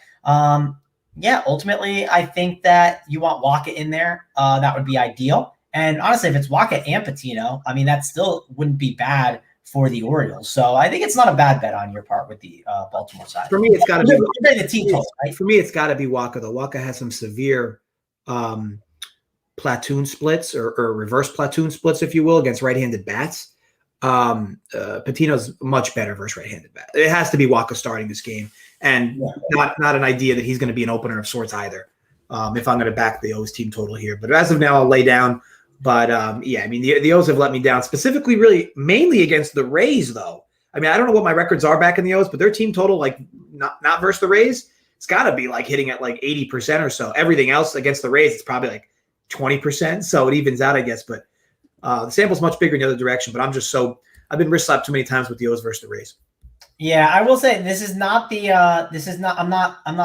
ultimately I think that you want Wacha in there. That would be ideal. And honestly, if it's Wacha and Patino, I mean, that still wouldn't be bad for the Orioles. So I think it's not a bad bet on your part with the Baltimore side. For me, it's got to be the team total, right? For me, it's got to be Wacha, though. Wacha has some severe platoon splits or reverse platoon splits, if you will, against right-handed bats. Patino's much better versus right-handed bat. It has to be Wacha starting this game, and not an idea that he's going to be an opener of sorts either. If I'm going to back the O's team total here, but as of now, I'll lay down. But the O's have let me down, specifically, really, mainly against the Rays, though. I mean, I don't know what my records are back in the O's, but their team total, like not versus the Rays, it's got to be like hitting at like 80% or so. Everything else against the Rays, it's probably like 20%. So it evens out, I guess. But the sample's much bigger in the other direction. But I've been wrist slapped too many times with the O's versus the Rays. Yeah, I will say I'm not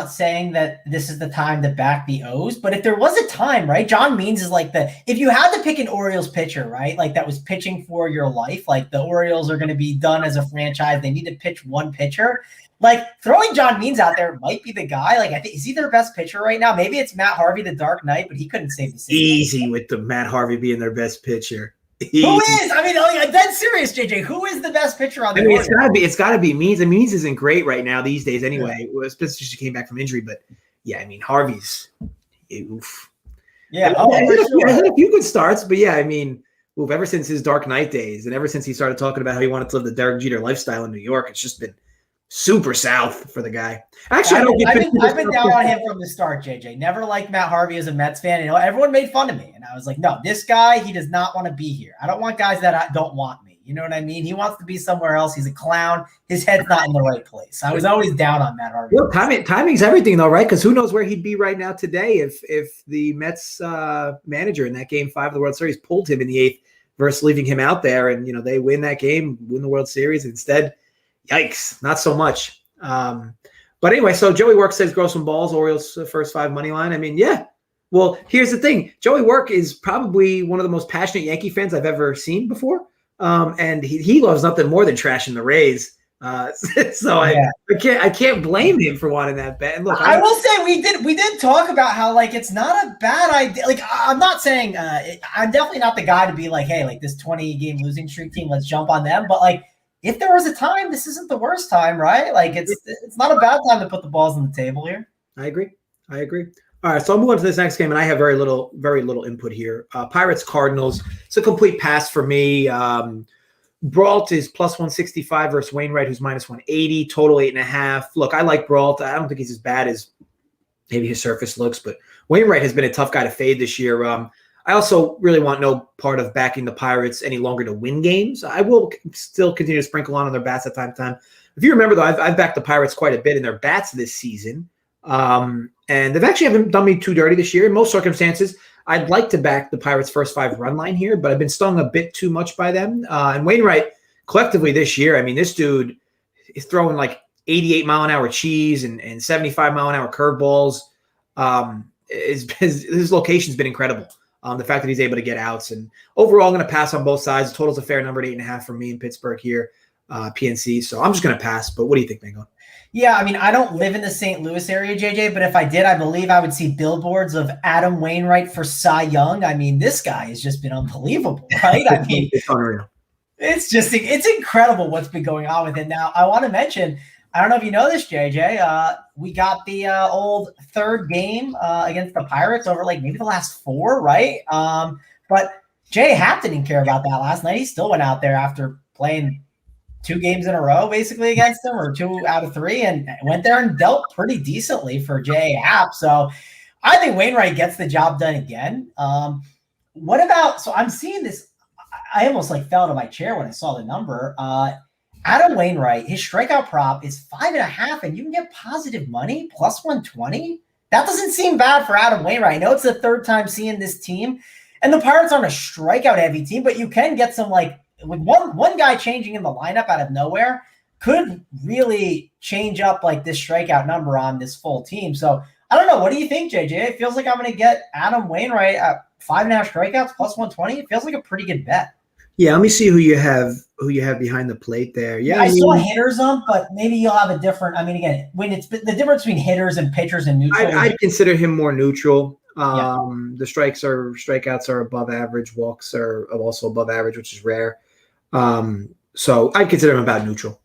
saying that this is the time to back the O's, but if there was a time, right, John Means is like if you had to pick an Orioles pitcher, right, like that was pitching for your life, like the Orioles are going to be done as a franchise, they need to pitch one pitcher, like throwing John Means out there might be the guy. Like, I think, is he their best pitcher right now? Maybe it's Matt Harvey, the Dark Knight, but he couldn't save the season. Easy with the Matt Harvey being their best pitcher. Who is? I mean, I'm dead serious, JJ. Who is the best pitcher on the Orioles? It's gotta be Means. And Means isn't great right now these days anyway. Yeah. Especially she came back from injury. But yeah, I mean, Harvey's oof. Yeah, I had a few good starts, but yeah, I mean, ever since his Dark Knight days, and ever since he started talking about how he wanted to live the Derek Jeter lifestyle in New York, it's just been super south for the guy. Actually, I've been down on him from the start, JJ. Never liked Matt Harvey as a Mets fan. Everyone made fun of me, and I was like, no, this guy, he does not want to be here. I don't want guys that don't want me. You know what I mean? He wants to be somewhere else. He's a clown. His head's not in the right place. I was always down on Matt Harvey. Well, timing's everything, though, right? Because who knows where he'd be right now today if the Mets manager in that Game 5 of the World Series pulled him in the 8th versus leaving him out there, and they win that game, win the World Series instead. Yikes, not so much. But anyway, so Joey Work says grow some balls, Orioles first 5 money line. I mean, yeah. Well, here's the thing. Joey Work is probably one of the most passionate Yankee fans I've ever seen before. And he loves nothing more than trashing the Rays. So yeah. I can't blame him for wanting that bet. And look, I will say we did talk about how like it's not a bad idea. Like I'm not saying I'm definitely not the guy to be like, hey, like this 20-game losing streak team, let's jump on them. But like, if there was a time, this isn't the worst time, right? Like it's not a bad time to put the balls on the table here. I agree. All right, so I'll move on to this next game, and I have very little input here. Pirates Cardinals. It's a complete pass for me. Brault is plus 165 versus Wainwright, who's minus 180. Total 8.5. Look, I like Brault. I don't think he's as bad as maybe his surface looks, but Wainwright has been a tough guy to fade this year. I also really want no part of backing the Pirates any longer to win games. I will still continue to sprinkle on their bats at time to time. If you remember, though, I've backed the Pirates quite a bit in their bats this season. And they've actually haven't done me too dirty this year. In most circumstances, I'd like to back the Pirates' first 5 run line here, but I've been stung a bit too much by them. And Wainwright, collectively this year, I mean, this dude is throwing like 88-mile-an-hour cheese and 75-mile-an-hour curveballs. His location's been incredible. The fact that he's able to get outs. And overall, I'm going to pass on both sides. The total's a fair number at 8.5 for me in Pittsburgh here, PNC. So I'm just going to pass. But what do you think, Mango? Yeah, I mean, I don't live in the St. Louis area, JJ, but if I did, I believe I would see billboards of Adam Wainwright for Cy Young. I mean, this guy has just been unbelievable, right? I mean, it's unreal. It's incredible what's been going on with him. Now, I want to mention, I don't know if you know this, JJ. We got the old third game against the Pirates over like maybe the last 4, right? But Jay Happ didn't care about that last night. He still went out there after playing 2 games in a row basically against them, or 2 out of 3, and went there and dealt pretty decently for Jay Happ. So I think Wainwright gets the job done again. What about – so I'm seeing this – I almost like fell out of my chair when I saw the number. Adam Wainwright, his strikeout prop is 5.5, and you can get positive money, plus 120. That doesn't seem bad for Adam Wainwright. I know it's the 3rd time seeing this team, and the Pirates aren't a strikeout heavy team, but you can get some like with one guy changing in the lineup out of nowhere. could really change up like this strikeout number on this full team. So I don't know. What do you think, JJ? It feels like I'm going to get Adam Wainwright at 5.5 strikeouts plus 120. It feels like a pretty good bet. Yeah, let me see who you have behind the plate there. Yeah, I saw hitters on, but maybe you'll have a different. I mean, again, when it's the difference between hitters and pitchers and neutral. I'd consider him more neutral. The strikeouts are above average. Walks are also above average, which is rare. So I'd consider him about neutral.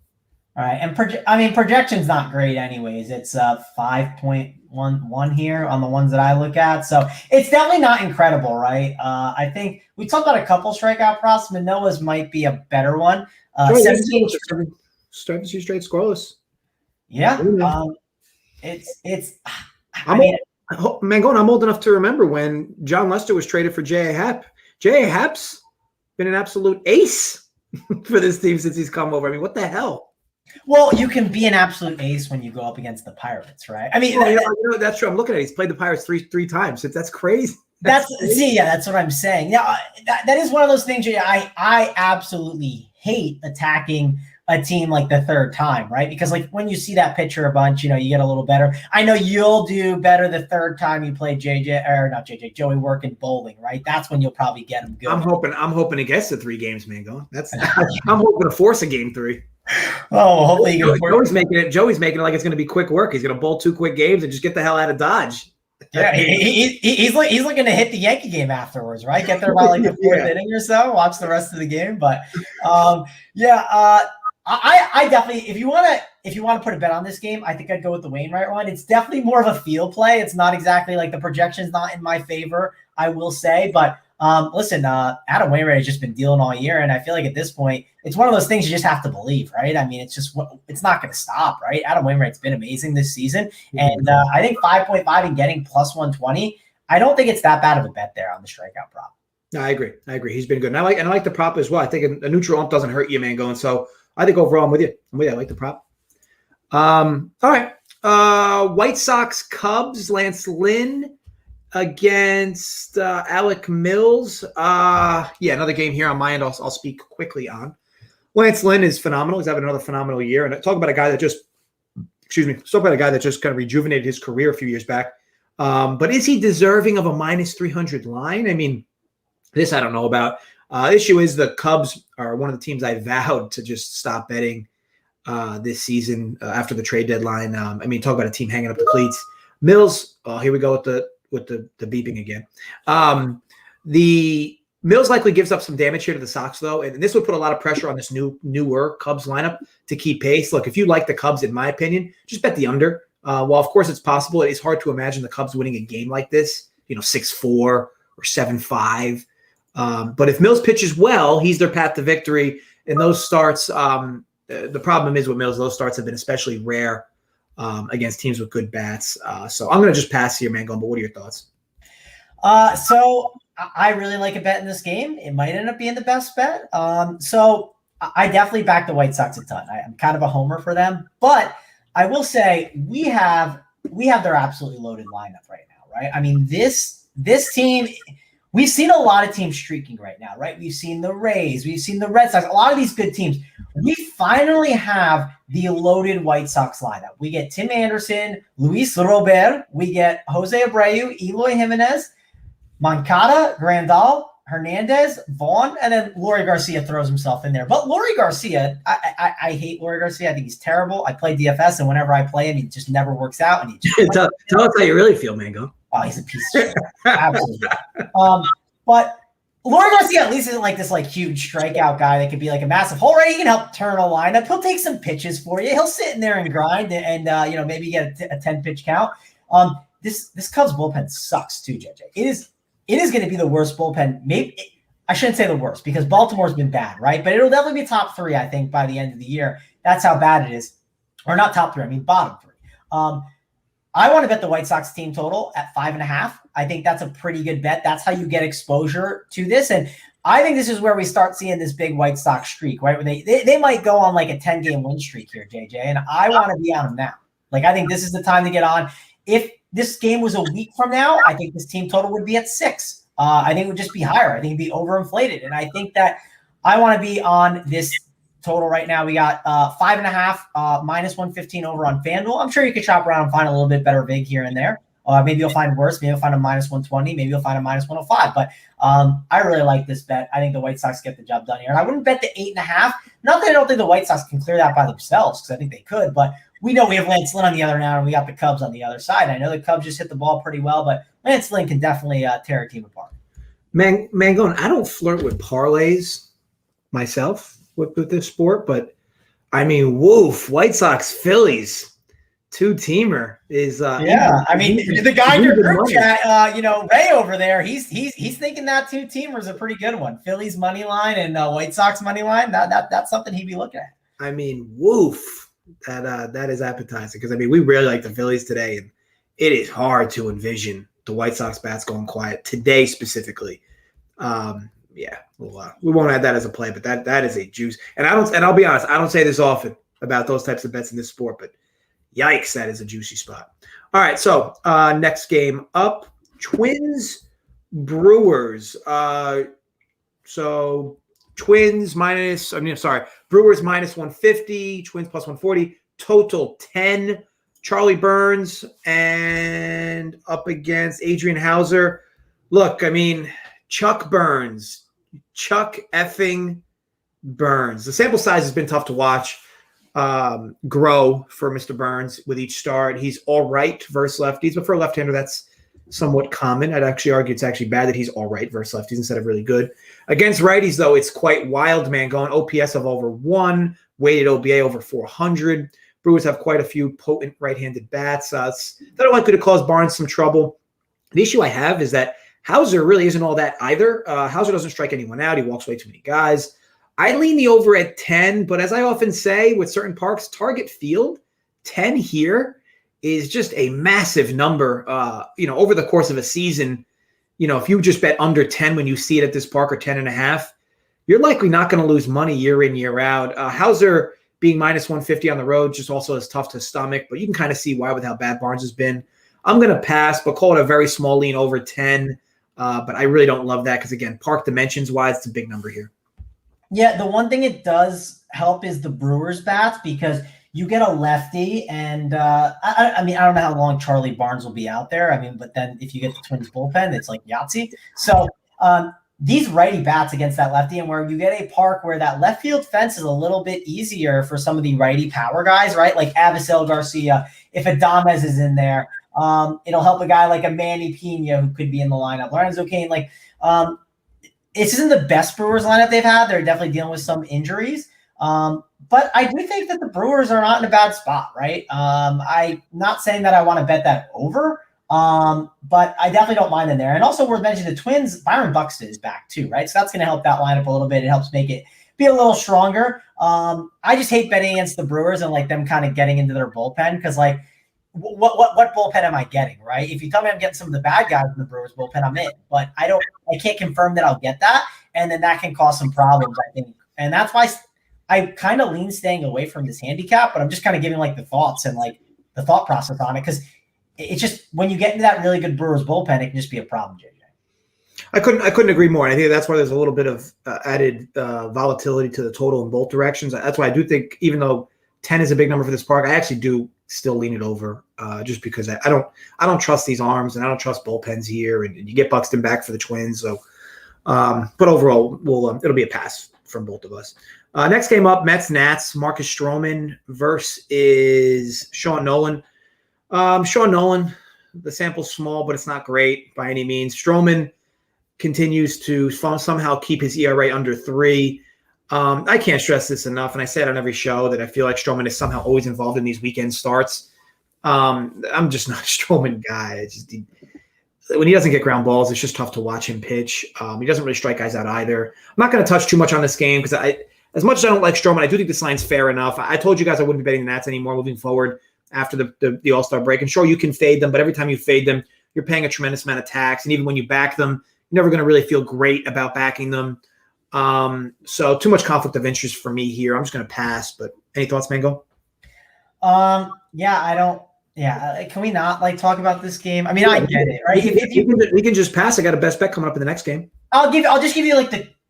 All right, and projection's not great anyways. It's 5.11 here on the ones that I look at, so it's definitely not incredible, right? I think we talked about a couple strikeout props. Manoah's might be a better one. 17 straight scoreless. Yeah, it's. I'm old enough to remember when John Lester was traded for J.A. Happ. J.A. Happ's been an absolute ace for this team since he's come over. I mean, what the hell? Well, you can be an absolute ace when you go up against the Pirates, right? I mean, that's true. I'm looking at it. He's played the Pirates three times. That's crazy. That's what I'm saying. Yeah, that is one of those things. I absolutely hate attacking a team like the third time, right? Because like when you see that pitcher a bunch, you get a little better. I know you'll do better the third time you play Joey work in bowling, right? That's when you'll probably get him good. I'm hoping it gets to 3 games, Mango. I'm hoping to force a game 3. Oh, hopefully you Joey's making it like it's going to be quick work. He's going to bowl 2 quick games and just get the hell out of Dodge. Yeah, he's looking to hit the Yankee game afterwards, right? Get there by like the 4th inning or so. Watch the rest of the game, but I definitely, if you want to put a bet on this game, I think I'd go with the Wainwright one. It's definitely more of a field play. It's not exactly like the projection's not in my favor, I will say, but listen, Adam Wainwright has just been dealing all year, and I feel like at this point, it's one of those things you just have to believe, right? I mean, it's not going to stop, right? Adam Wainwright's been amazing this season, and I think 5.5 and getting plus 120, I don't think it's that bad of a bet there on the strikeout prop. No, I agree. He's been good, and I like the prop as well. I think a neutral ump doesn't hurt you, man. Going so. I think overall I'm with you. I like the prop. All right. White Sox Cubs, Lance Lynn against Alec Mills. Another game here on my end I'll speak quickly on. Lance Lynn is phenomenal. He's having another phenomenal year. And talk about a guy that just kind of rejuvenated his career a few years back. But is he deserving of a minus 300 line? I mean, this I don't know about. The issue is the Cubs are one of the teams I vowed to just stop betting this season after the trade deadline. Talk about a team hanging up the cleats. Mills, here we go with the beeping again. The Mills likely gives up some damage here to the Sox, though, and this would put a lot of pressure on this newer Cubs lineup to keep pace. Look, if you like the Cubs, in my opinion, just bet the under. While of course it's possible, it's hard to imagine the Cubs winning a game like this, 6-4 or 7-5. But if Mills pitches well, he's their path to victory. And those starts, the problem is with Mills, those starts have been especially rare against teams with good bats. So I'm going to just pass here, Mango, but what are your thoughts? So I really like a bet in this game. It might end up being the best bet. So I definitely back the White Sox a ton. I'm kind of a homer for them. But I will say we have their absolutely loaded lineup right now, right? I mean, this team – we've seen a lot of teams streaking right now, right? We've seen the Rays. We've seen the Red Sox. A lot of these good teams. We finally have the loaded White Sox lineup. We get Tim Anderson, Luis Robert. We get Jose Abreu, Eloy Jimenez, Moncada, Grandal, Hernandez, Vaughn, and then Leury Garcia throws himself in there. But Leury Garcia, I hate Leury Garcia. I think he's terrible. I play DFS, and whenever I play him, he just never works out. And he just tell us how you really feel, Mango. Oh, he's a piece of shit. Absolutely. But Leury Garcia at least isn't like this like huge strikeout guy that could be like a massive hole, right? He can help turn a lineup. He'll take some pitches for you. He'll sit in there and grind and maybe get a 10-pitch count. This Cubs bullpen sucks too, JJ. It is going to be the worst bullpen. Maybe I shouldn't say the worst because Baltimore's been bad, right? But it'll definitely be top 3, I think, by the end of the year. That's how bad it is. Or not top 3, I mean bottom 3. I want to bet the White Sox team total at 5.5. I think that's a pretty good bet. That's how you get exposure to this. And I think this is where we start seeing this big White Sox streak, right? Where they might go on like a 10-game win streak here, JJ. And I want to be on them now. Like, I think this is the time to get on. If this game was a week from now, I think this team total would be at 6. I think it would just be higher. I think it'd be overinflated. And I think that I want to be on this total right now. We got 5.5 minus 115 over on FanDuel. I'm sure you could shop around and find a little bit better vig here and there. Maybe you'll find worse. Maybe you'll find a minus 120. Maybe you'll find a minus 105. But I really like this bet. I think the White Sox get the job done here. And I wouldn't bet the 8.5. Not that I don't think the White Sox can clear that by themselves, because I think they could. But we know we have Lance Lynn on the other now, and we got the Cubs on the other side. I know the Cubs just hit the ball pretty well, but Lance Lynn can definitely tear a team apart. Mangone, I don't flirt with parlays myself with this sport, but I mean, woof, White Sox, Phillies. Two-teamer is the guy in your group chat, Ray over there, he's thinking that two-teamer is a pretty good one. Phillies money line and White Sox money line. That's something he'd be looking at. I mean, woof, that is appetizing, because I mean, we really like the Phillies today, and it is hard to envision the White Sox bats going quiet today specifically. We won't add that as a play, but that is a juice. And I'll be honest, I don't say this often about those types of bets in this sport, but yikes, that is a juicy spot. All right, so next game up, Twins, Brewers. So Twins Brewers minus 150, Twins plus 140, total 10. Charlie Burns and up against Adrian Hauser. Look, I mean, Chuck effing Burns. The sample size has been tough to watch grow for Mr. Burns with each start. He's all right versus lefties, but for a left-hander, that's somewhat common. I'd actually argue it's actually bad that he's all right versus lefties instead of really good. Against righties, though, it's quite wild, man. Going OPS of over 1, weighted OBA over 400. Brewers have quite a few potent right-handed bats. That are likely to cause Barnes some trouble. The issue I have is that Hauser really isn't all that either. Hauser doesn't strike anyone out. He walks way too many guys. I lean the over at 10, but as I often say with certain parks, target field, 10 here is just a massive number. Over the course of a season, if you just bet under 10 when you see it at this park or 10.5, you're likely not going to lose money year in, year out. Hauser being minus 150 on the road just also is tough to stomach, but you can kind of see why with how bad Barnes has been. I'm going to pass, but call it a very small lean over 10. But I really don't love that because, again, park dimensions-wise, it's a big number here. Yeah, the one thing it does help is the Brewers bats, because you get a lefty, and I don't know how long Charlie Barnes will be out there. I mean, but then if you get the Twins bullpen, it's like Yahtzee. So these righty bats against that lefty, and where you get a park where that left field fence is a little bit easier for some of the righty power guys, right? Like Avisel Garcia, if Adames is in there, it'll help a guy like a Manny Pena who could be in the lineup. Lorenzo Cain, this isn't the best Brewers lineup they've had. They're definitely dealing with some injuries. But I do think that the Brewers are not in a bad spot, right? I'm not saying that I want to bet that over, but I definitely don't mind them there. And also worth mentioning, the Twins, Byron Buxton is back too, right? So that's going to help that lineup a little bit. It helps make it be a little stronger. I just hate betting against the Brewers and them kind of getting into their bullpen, because what bullpen am I getting, right? If you tell me I'm getting some of the bad guys in the Brewers bullpen, I'm in. But I can't confirm that I'll get that, and then that can cause some problems, I think. And that's why I kind of lean staying away from this handicap, but I'm just kind of giving the thoughts and the thought process on it, because it's just when you get into that really good Brewers bullpen, it can just be a problem, JJ. I couldn't agree more. And I think that's why there's a little bit of added volatility to the total in both directions. That's why I do think, even though 10 is a big number for this park, I actually do still lean it over, just because I don't trust these arms, and I don't trust bullpens here. And you get Buxton back for the Twins, so but overall, it'll be a pass from both of us. Next game up, Mets Nats. Marcus Stroman versus Sean Nolan. Sean Nolan, the sample's small, but it's not great by any means. Stroman continues to somehow keep his ERA under 3. I can't stress this enough, and I say it on every show, that I feel like Stroman is somehow always involved in these weekend starts. I'm just not a Stroman guy. When he doesn't get ground balls, it's just tough to watch him pitch. He doesn't really strike guys out either. I'm not going to touch too much on this game, because as much as I don't like Stroman, I do think this line's fair enough. I told you guys I wouldn't be betting the Nats anymore moving forward after the All-Star break. And sure, you can fade them, but every time you fade them, you're paying a tremendous amount of tax. And even when you back them, you're never going to really feel great about backing them. So too much conflict of interest for me here. I'm just going to pass, but any thoughts, Mango? Can we not talk about this game? I mean, I get it, right? We can just pass. I got a best bet coming up in the next game. I'll just give you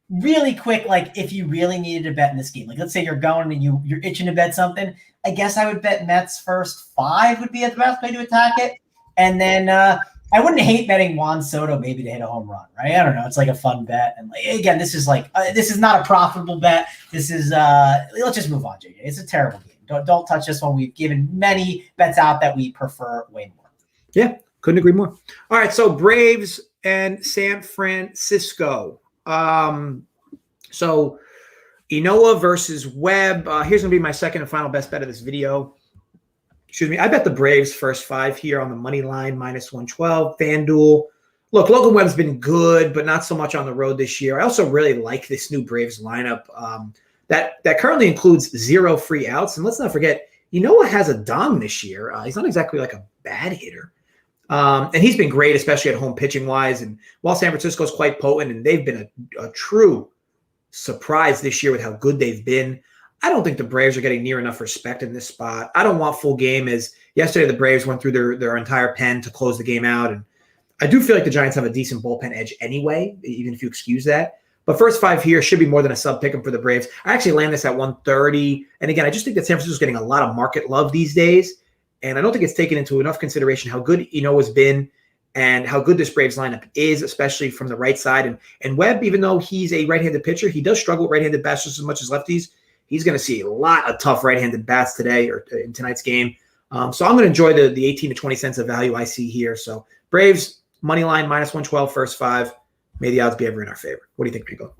really quick, like if you really needed to bet in this game, like let's say you're going and you're itching to bet something, I guess I would bet Mets first 5 would be the best way to attack it. And then I wouldn't hate betting Juan Soto maybe to hit a home run, right? I don't know. It's like a fun bet. And like, again, this is like this is not a profitable bet. This is let's just move on, JJ. It's a terrible game. Don't touch this one. We've given many bets out that we prefer way more. Yeah, couldn't agree more. All right, so Braves and San Francisco. So Inoa versus Webb. Here's going to be my second and final best bet of this video. Excuse me. I bet the Braves first 5 here on the money line, -112. FanDuel. Look, Logan Webb's been good, but not so much on the road this year. I also really like this new Braves lineup that currently includes 0 free outs. And let's not forget, Inoa has a dong this year. He's not exactly like a bad hitter. And he's been great, especially at home pitching-wise. And while San Francisco is quite potent, and they've been a true surprise this year with how good they've been, I don't think the Braves are getting near enough respect in this spot. I don't want full game, as yesterday the Braves went through their entire pen to close the game out. And I do feel like the Giants have a decent bullpen edge anyway, even if you excuse that. But first 5 here should be more than a sub pick 'em for the Braves. I actually land this at 130. And again, I just think that San Francisco's getting a lot of market love these days. And I don't think it's taken into enough consideration how good Inoa's been and how good this Braves lineup is, especially from the right side. And Webb, even though he's a right-handed pitcher, he does struggle with right-handed bats just as much as lefties. He's going to see a lot of tough right-handed bats today or in tonight's game. So I'm going to enjoy the 18 to 20 cents of value I see here. So Braves, money line, -112, first 5. May the odds be ever in our favor. What do you think, Rico?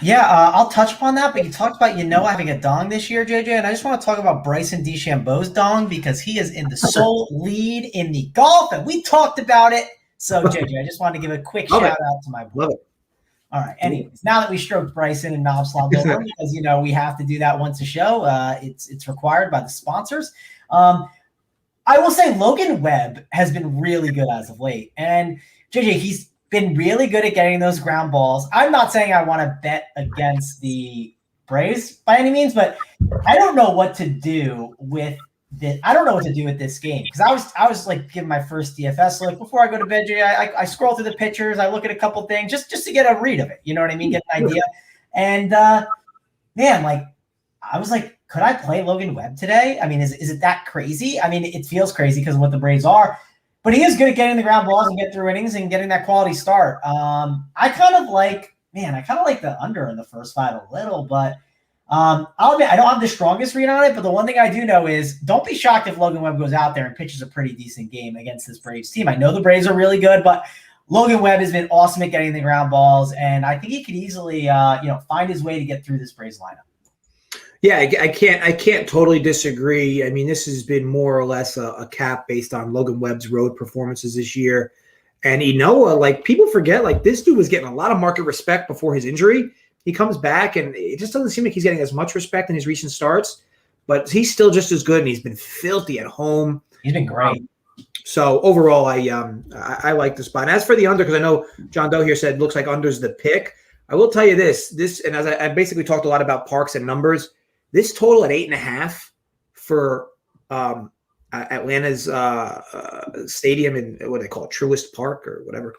Yeah, I'll touch upon that, but you talked about having a dong this year, JJ, and I just want to talk about Bryson DeChambeau's dong because he is in the sole lead in the golf, and we talked about it. So, JJ, I just wanted to give a quick shout out to my boy. Love it. All right. Anyways, now that we stroked Bryson and knob slobbed over, because we have to do that once a show. It's required by the sponsors. I will say Logan Webb has been really good as of late, and JJ, he's been really good at getting those ground balls. I'm not saying I want to bet against the Braves by any means, but I don't know what to do with this. I don't know what to do with this game because I was like giving my first DFS look before I go to bed. I scroll through the pictures, I look at a couple things just to get a read of it. You know what I mean? Get an idea. And man, like I was like, could I play Logan Webb today? I mean, is it that crazy? I mean, it feels crazy because of what the Braves are. But he is good at getting the ground balls and get through innings and getting that quality start. I kind of like the under in the first 5 a little, but I'll admit I don't have the strongest read on it. But the one thing I do know is don't be shocked if Logan Webb goes out there and pitches a pretty decent game against this Braves team. I know the Braves are really good, but Logan Webb has been awesome at getting the ground balls, and I think he could easily find his way to get through this Braves lineup. Yeah, I can't totally disagree. I mean, this has been more or less a cap based on Logan Webb's road performances this year. And Inoa, like people forget, like this dude was getting a lot of market respect before his injury. He comes back and it just doesn't seem like he's getting as much respect in his recent starts, but he's still just as good and he's been filthy at home. He's been great. So overall, I like the spot. And as for the under, because I know John Doe here said looks like under's the pick. I will tell you this, and as I basically talked a lot about parks and numbers, this total at 8.5 for Atlanta's stadium in what they call it, Truist Park or whatever.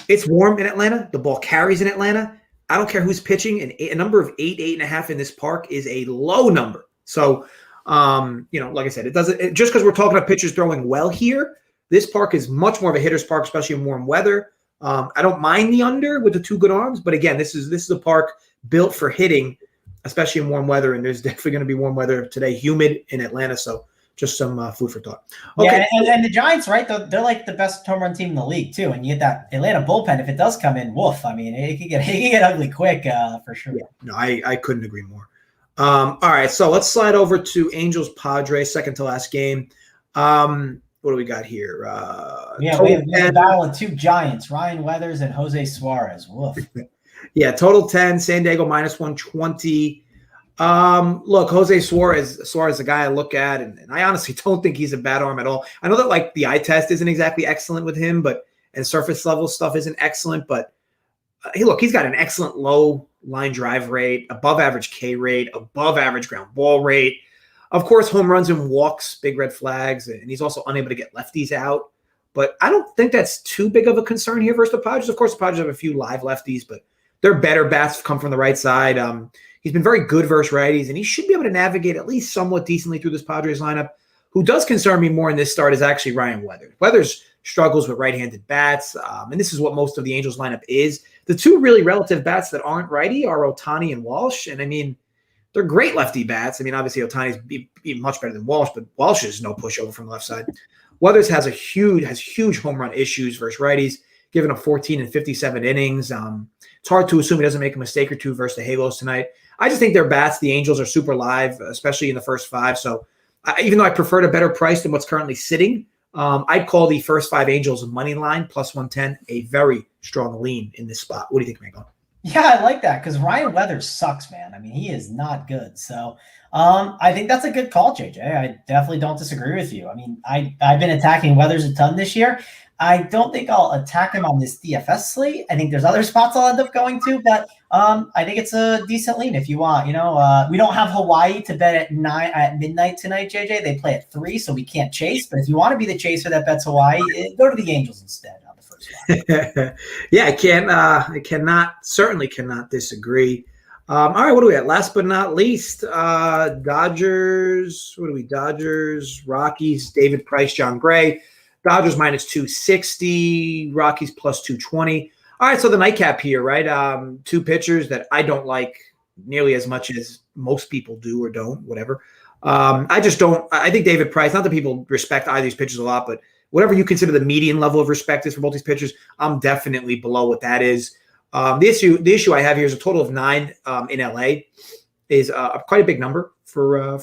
It's warm in Atlanta. The ball carries in Atlanta. I don't care who's pitching. A number of 8.5 in this park is a low number. So, like I said, it doesn't just because we're talking about pitchers throwing well here. This park is much more of a hitter's park, especially in warm weather. I don't mind the under with the 2 good arms, but again, this is a park built for hitting, especially in warm weather, and there's definitely going to be warm weather today, humid in Atlanta, so just some food for thought. Okay. Yeah, and the Giants, right, they're like the best home run team in the league, too, and you get that Atlanta bullpen, if it does come in, woof, I mean, it can get ugly quick for sure. Yeah, no, I couldn't agree more. All right, so let's slide over to Angels-Padres, second to last game. What do we got here? We have a battle of 2 Giants, Ryan Weathers and Jose Suarez, woof. Yeah, total 10, San Diego -120. Look, Jose Suarez is a guy I look at, and I honestly don't think he's a bad arm at all. I know that like the eye test isn't exactly excellent with him, and surface level stuff isn't excellent, but he's got an excellent low line drive rate, above average K rate, above average ground ball rate. Of course, home runs and walks, big red flags, and he's also unable to get lefties out. but I don't think that's too big of a concern here versus the Padres. Of course, the Padres have a few live lefties, but their better bats come from the right side. He's been very good versus righties, and he should be able to navigate at least somewhat decently through this Padres lineup. Who does concern me more in this start is actually Ryan Weathers. Weathers struggles with right-handed bats, and this is what most of the Angels lineup is. The two really relative bats that aren't righty are Ohtani and Walsh, and I mean, they're great lefty bats. I mean, obviously Ohtani's be much better than Walsh, but Walsh is no pushover from the left side. Weathers has huge home run issues versus righties, giving up 14 and 57 innings. It's hard to assume he doesn't make a mistake or two versus the Halos tonight. I just think their bats, the Angels, are super live, especially in the first five. So even though I preferred a better price than what's currently sitting, I'd call the first five Angels a money line plus 110 a very strong lean in this spot. What do you think, Mango? Yeah, I like that because Ryan Weathers sucks, man. I mean, he is not good. So I think that's a good call, JJ. I definitely don't disagree with you. I mean, I've been attacking Weathers a ton this year. I don't think I'll attack him on this DFS slate. I think there's other spots I'll end up going to, but I think it's a decent lean if you want. We don't have Hawaii to bet at midnight tonight, JJ. They play at 3, so we can't chase. But if you want to be the chaser that bets Hawaii, go to the Angels instead on the first spot. Yeah, I certainly cannot disagree. All right, what do we at? Last but not least, Dodgers. What are we? Dodgers, Rockies, David Price, John Gray. Dodgers minus 260, Rockies plus 220. All right, so the nightcap here, right? Two pitchers that I don't like nearly as much as most people do or don't, whatever. I just don't. I think David Price, not that people respect either of these pitchers a lot, but whatever you consider the median level of respect is for both these pitchers, I'm definitely below what that is. The issue I have here is a total of 9 in LA is quite a big number for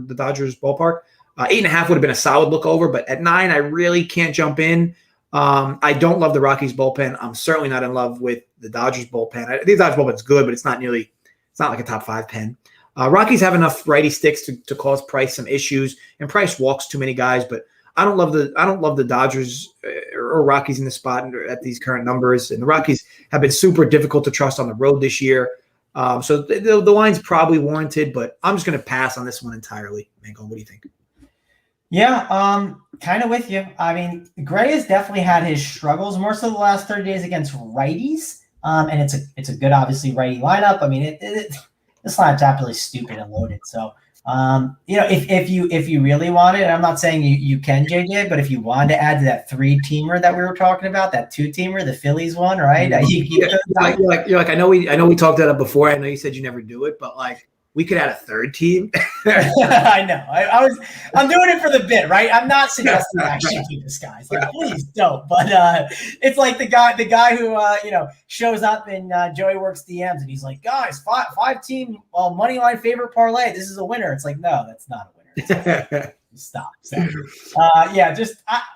the Dodgers ballpark. 8.5 would have been a solid look over, but at 9, I really can't jump in. I don't love the Rockies bullpen. I'm certainly not in love with the Dodgers bullpen. I think the Dodgers bullpen's good, but it's not like a top 5 pen. Rockies have enough righty sticks to cause Price some issues, and Price walks too many guys. But I don't love the Dodgers or Rockies in the spot at these current numbers. And the Rockies have been super difficult to trust on the road this year. So the line's probably warranted, but I'm just going to pass on this one entirely. Mango, what do you think? Yeah, kind of with you. I mean, Gray has definitely had his struggles more so the last 30 days against righties. And it's a good, obviously, righty lineup. I mean, this lineup's absolutely stupid and loaded. So, if you really want it, and I'm not saying you can, JJ, but if you wanted to add to that 3-teamer that we were talking about, that 2-teamer, the Phillies one, right? You're like, I know we talked that up before. I know you said you never do it, but like, we could add a third team. I know. I'm doing it for the bit, right? I'm not suggesting I should keep this guy. It's like, please don't. But it's like the guy who shows up and Joey works DMs and he's like, guys, 5-team money line favorite parlay. This is a winner. It's like, no, that's not a winner. Stop. So,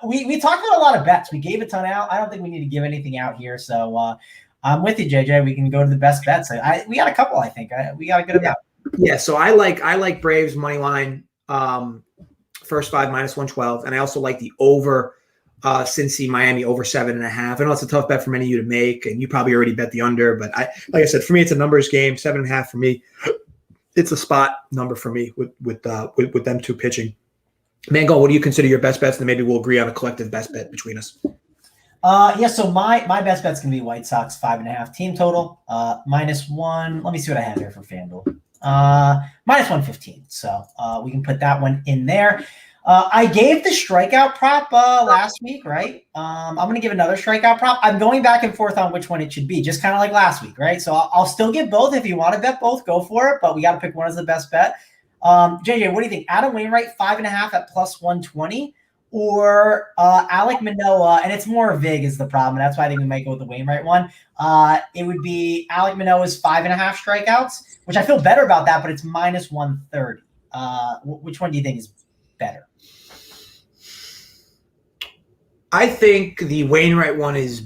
we talked about a lot of bets. We gave a ton out. I don't think we need to give anything out here. So I'm with you, JJ. We can go to the best bets. We got a couple. I think we got a good amount. Yeah, so I like Braves money line, first 5 minus 112, and I also like the over Cincy Miami over 7.5. I know it's a tough bet for many of you to make, and you probably already bet the under, but like I said, for me it's a numbers game. 7.5 for me, it's a spot number for me with them two pitching. Mango, what do you consider your best bets? And maybe we'll agree on a collective best bet between us. So my best bet's gonna be White Sox 5.5 team total, -1. Let me see what I have here for FanDuel. -115. So we can put that one in there. I gave the strikeout prop last week, right? I'm going to give another strikeout prop. I'm going back and forth on which one it should be, just kind of like last week, right? So I'll still give both. If you want to bet both, go for it. But we got to pick one as the best bet. JJ, what do you think? Adam Wainwright 5.5 at +120, or Alek Manoah, and it's more vague is the problem. That's why I think we might go with the Wainwright one. It would be Alek Manoah's 5.5 strikeouts, which I feel better about that, but it's -130. Which one do you think is better? I think the Wainwright one is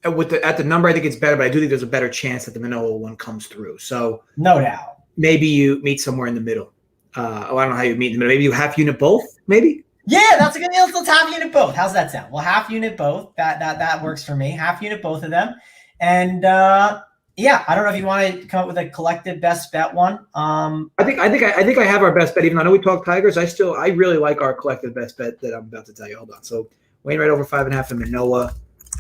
at the number. I think it's better, but I do think there's a better chance that the Manoah one comes through. So no doubt. Maybe you meet somewhere in the middle. I don't know how you meet in the middle. Maybe you half unit both. Maybe. Yeah, that's a good deal. Let's half unit both. How's that sound? Well, half unit both. That works for me. Half unit both of them. And I don't know if you want to come up with a collective best bet one. I think I have our best bet. Even though I know we talked Tigers, I really like our collective best bet that I'm about to tell you. Hold on. So Wainwright over 5.5, and Manoah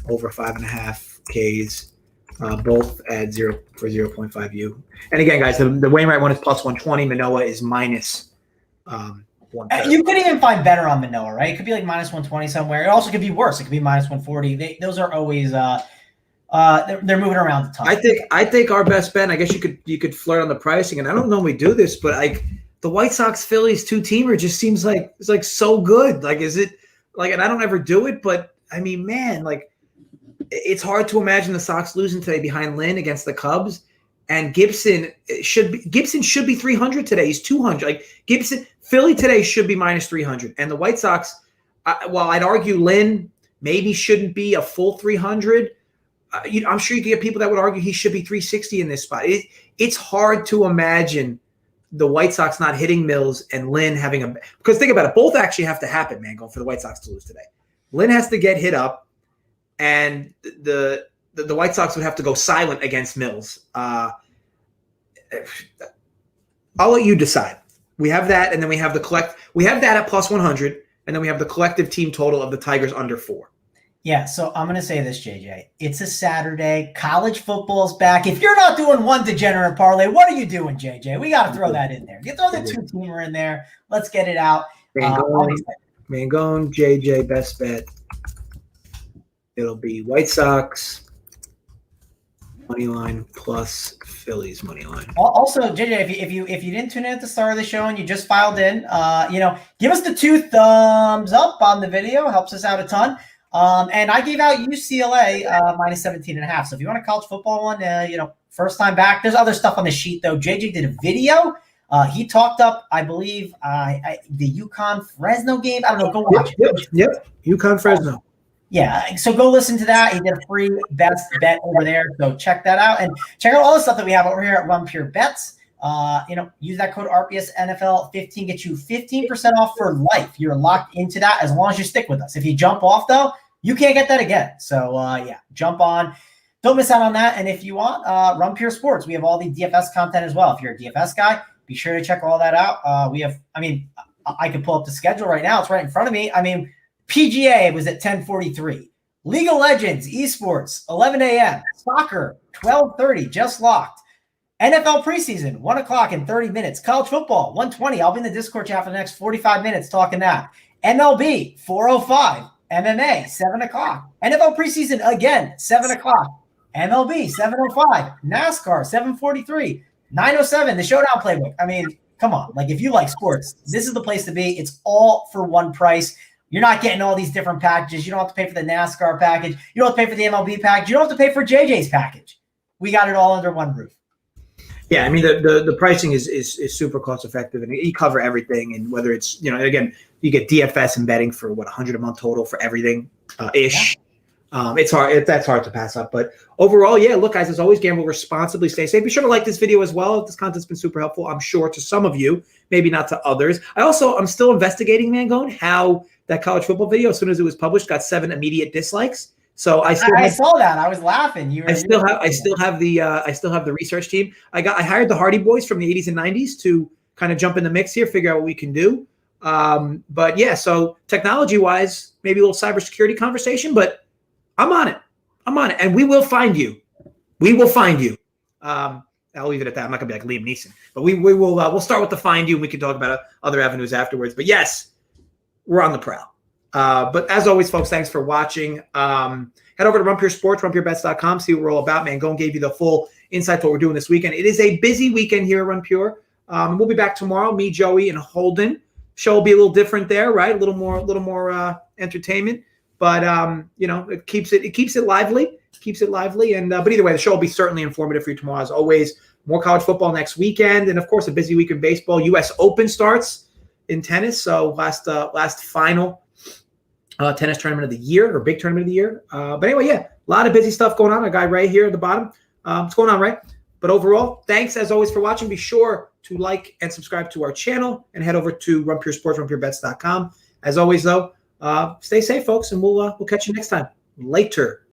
over 5.5 Ks. Both at 0.5 U. And again, guys, the Wainwright one is plus 120. Manoah is minus 130. You could even find better on Manoah, right? It could be like minus 120 somewhere. It also could be worse. It could be minus 140. Those are always they're moving around the top. I think our best bet, and I guess you could flirt on the pricing, and I don't normally do this, but the White Sox Phillies 2-teamer just seems like it's like so good. Like, is it like, and I don't ever do it, but I mean, man, like, it's hard to imagine the Sox losing today behind Lynn against the Cubs, and Gibson should be 300 today. He's 200. Like, Philly today should be minus 300, and the White Sox, while I'd argue Lynn maybe shouldn't be a full 300. I'm sure you can get people that would argue he should be 360 in this spot. It's hard to imagine the White Sox not hitting Mills and Lynn having because think about it, both actually have to happen, man, going for the White Sox to lose today. Lynn has to get hit up, and the White Sox would have to go silent against Mills. I'll let you decide. We have that, and then we have we have that at plus 100, and then we have the collective team total of the Tigers under 4. Yeah, so I'm going to say this, JJ. It's a Saturday. College football's back. If you're not doing one degenerate parlay, what are you doing, JJ? We got to throw that in there. You throw the 2-teamer in there. Let's get it out. Mangone, JJ, best bet. It'll be White Sox money line plus Phillies money line. Also, JJ, if you didn't tune in at the start of the show and you just filed in, give us the 2 thumbs up on the video. Helps us out a ton. And I gave out UCLA minus 17.5. So if you want a college football one, first time back. There's other stuff on the sheet though. JJ did a video. He talked up, I believe, the UConn Fresno game. I don't know. Go watch it. Yep. UConn Fresno. Yeah, so go listen to that. He did a free best bet over there. So check that out, and check out all the stuff that we have over here at Run Pure Bets. Use that code RPS NFL 15, get you 15% off for life. You're locked into that as long as you stick with us. If you jump off though, you can't get that again. So jump on. Don't miss out on that. And if you want, Run Pure Sports, we have all the DFS content as well. If you're a DFS guy, be sure to check all that out. I could pull up the schedule right now. It's right in front of me. PGA was at 10:43. League of Legends, esports, 11 a.m. Soccer, 12:30, just locked. NFL preseason, 1 o'clock in 30 minutes. College football, 1:20. I'll be in the Discord chat for the next 45 minutes talking that. MLB, 4:05. MMA, 7 o'clock. NFL preseason again, 7 o'clock. MLB, 7:05. NASCAR, 7:43. 9:07, the Showdown Playbook. Come on. Like, if you like sports, this is the place to be. It's all for one price. You're not getting all these different packages. You don't have to pay for the NASCAR package. You don't have to pay for the MLB package. You don't have to pay for JJ's package. We got it all under one roof. Yeah, the pricing is super cost effective, and you cover everything. And whether it's, again, you get DFS and betting for $100 a month total for everything ish. Yeah. It's hard. That's hard to pass up. But overall, yeah, look, guys, as always, gamble responsibly, stay safe. Be sure to like this video as well. This content's been super helpful, I'm sure, to some of you, maybe not to others. I'm still investigating, Mangone, how that college football video, as soon as it was published, got 7 immediate dislikes. So I saw that. I was laughing. I still have the research team. I hired the Hardy Boys from the 80s and 90s to kind of jump in the mix here, figure out what we can do. But yeah, so technology wise, maybe a little cybersecurity conversation, but I'm on it, and we will find you. I'll leave it at that. I'm not gonna be like Liam Neeson, but we will. We'll start with the find you, and we can talk about other avenues afterwards. But yes, we're on the prowl. But as always, folks, thanks for watching. Head over to Run Pure Sports, runpurebets.com, see what we're all about. Mangone gave you the full insight to what we're doing this weekend. It is a busy weekend here at Run Pure. We'll be back tomorrow, me, Joey, and Holden. Show will be a little different there, right? A little more entertainment. But it keeps it lively. And but either way, the show will be certainly informative for you tomorrow. As always, more college football next weekend, and of course, a busy week in baseball. U.S. Open starts in tennis, so last final tennis tournament of the year, or big tournament of the year. But anyway, yeah, a lot of busy stuff going on. A guy right here at the bottom. What's going on, right? But overall, thanks as always for watching. Be sure to like and subscribe to our channel, and head over to Run Pure Sports, runpurebets.com. As always, though, stay safe, folks, and we'll catch you next time. Later.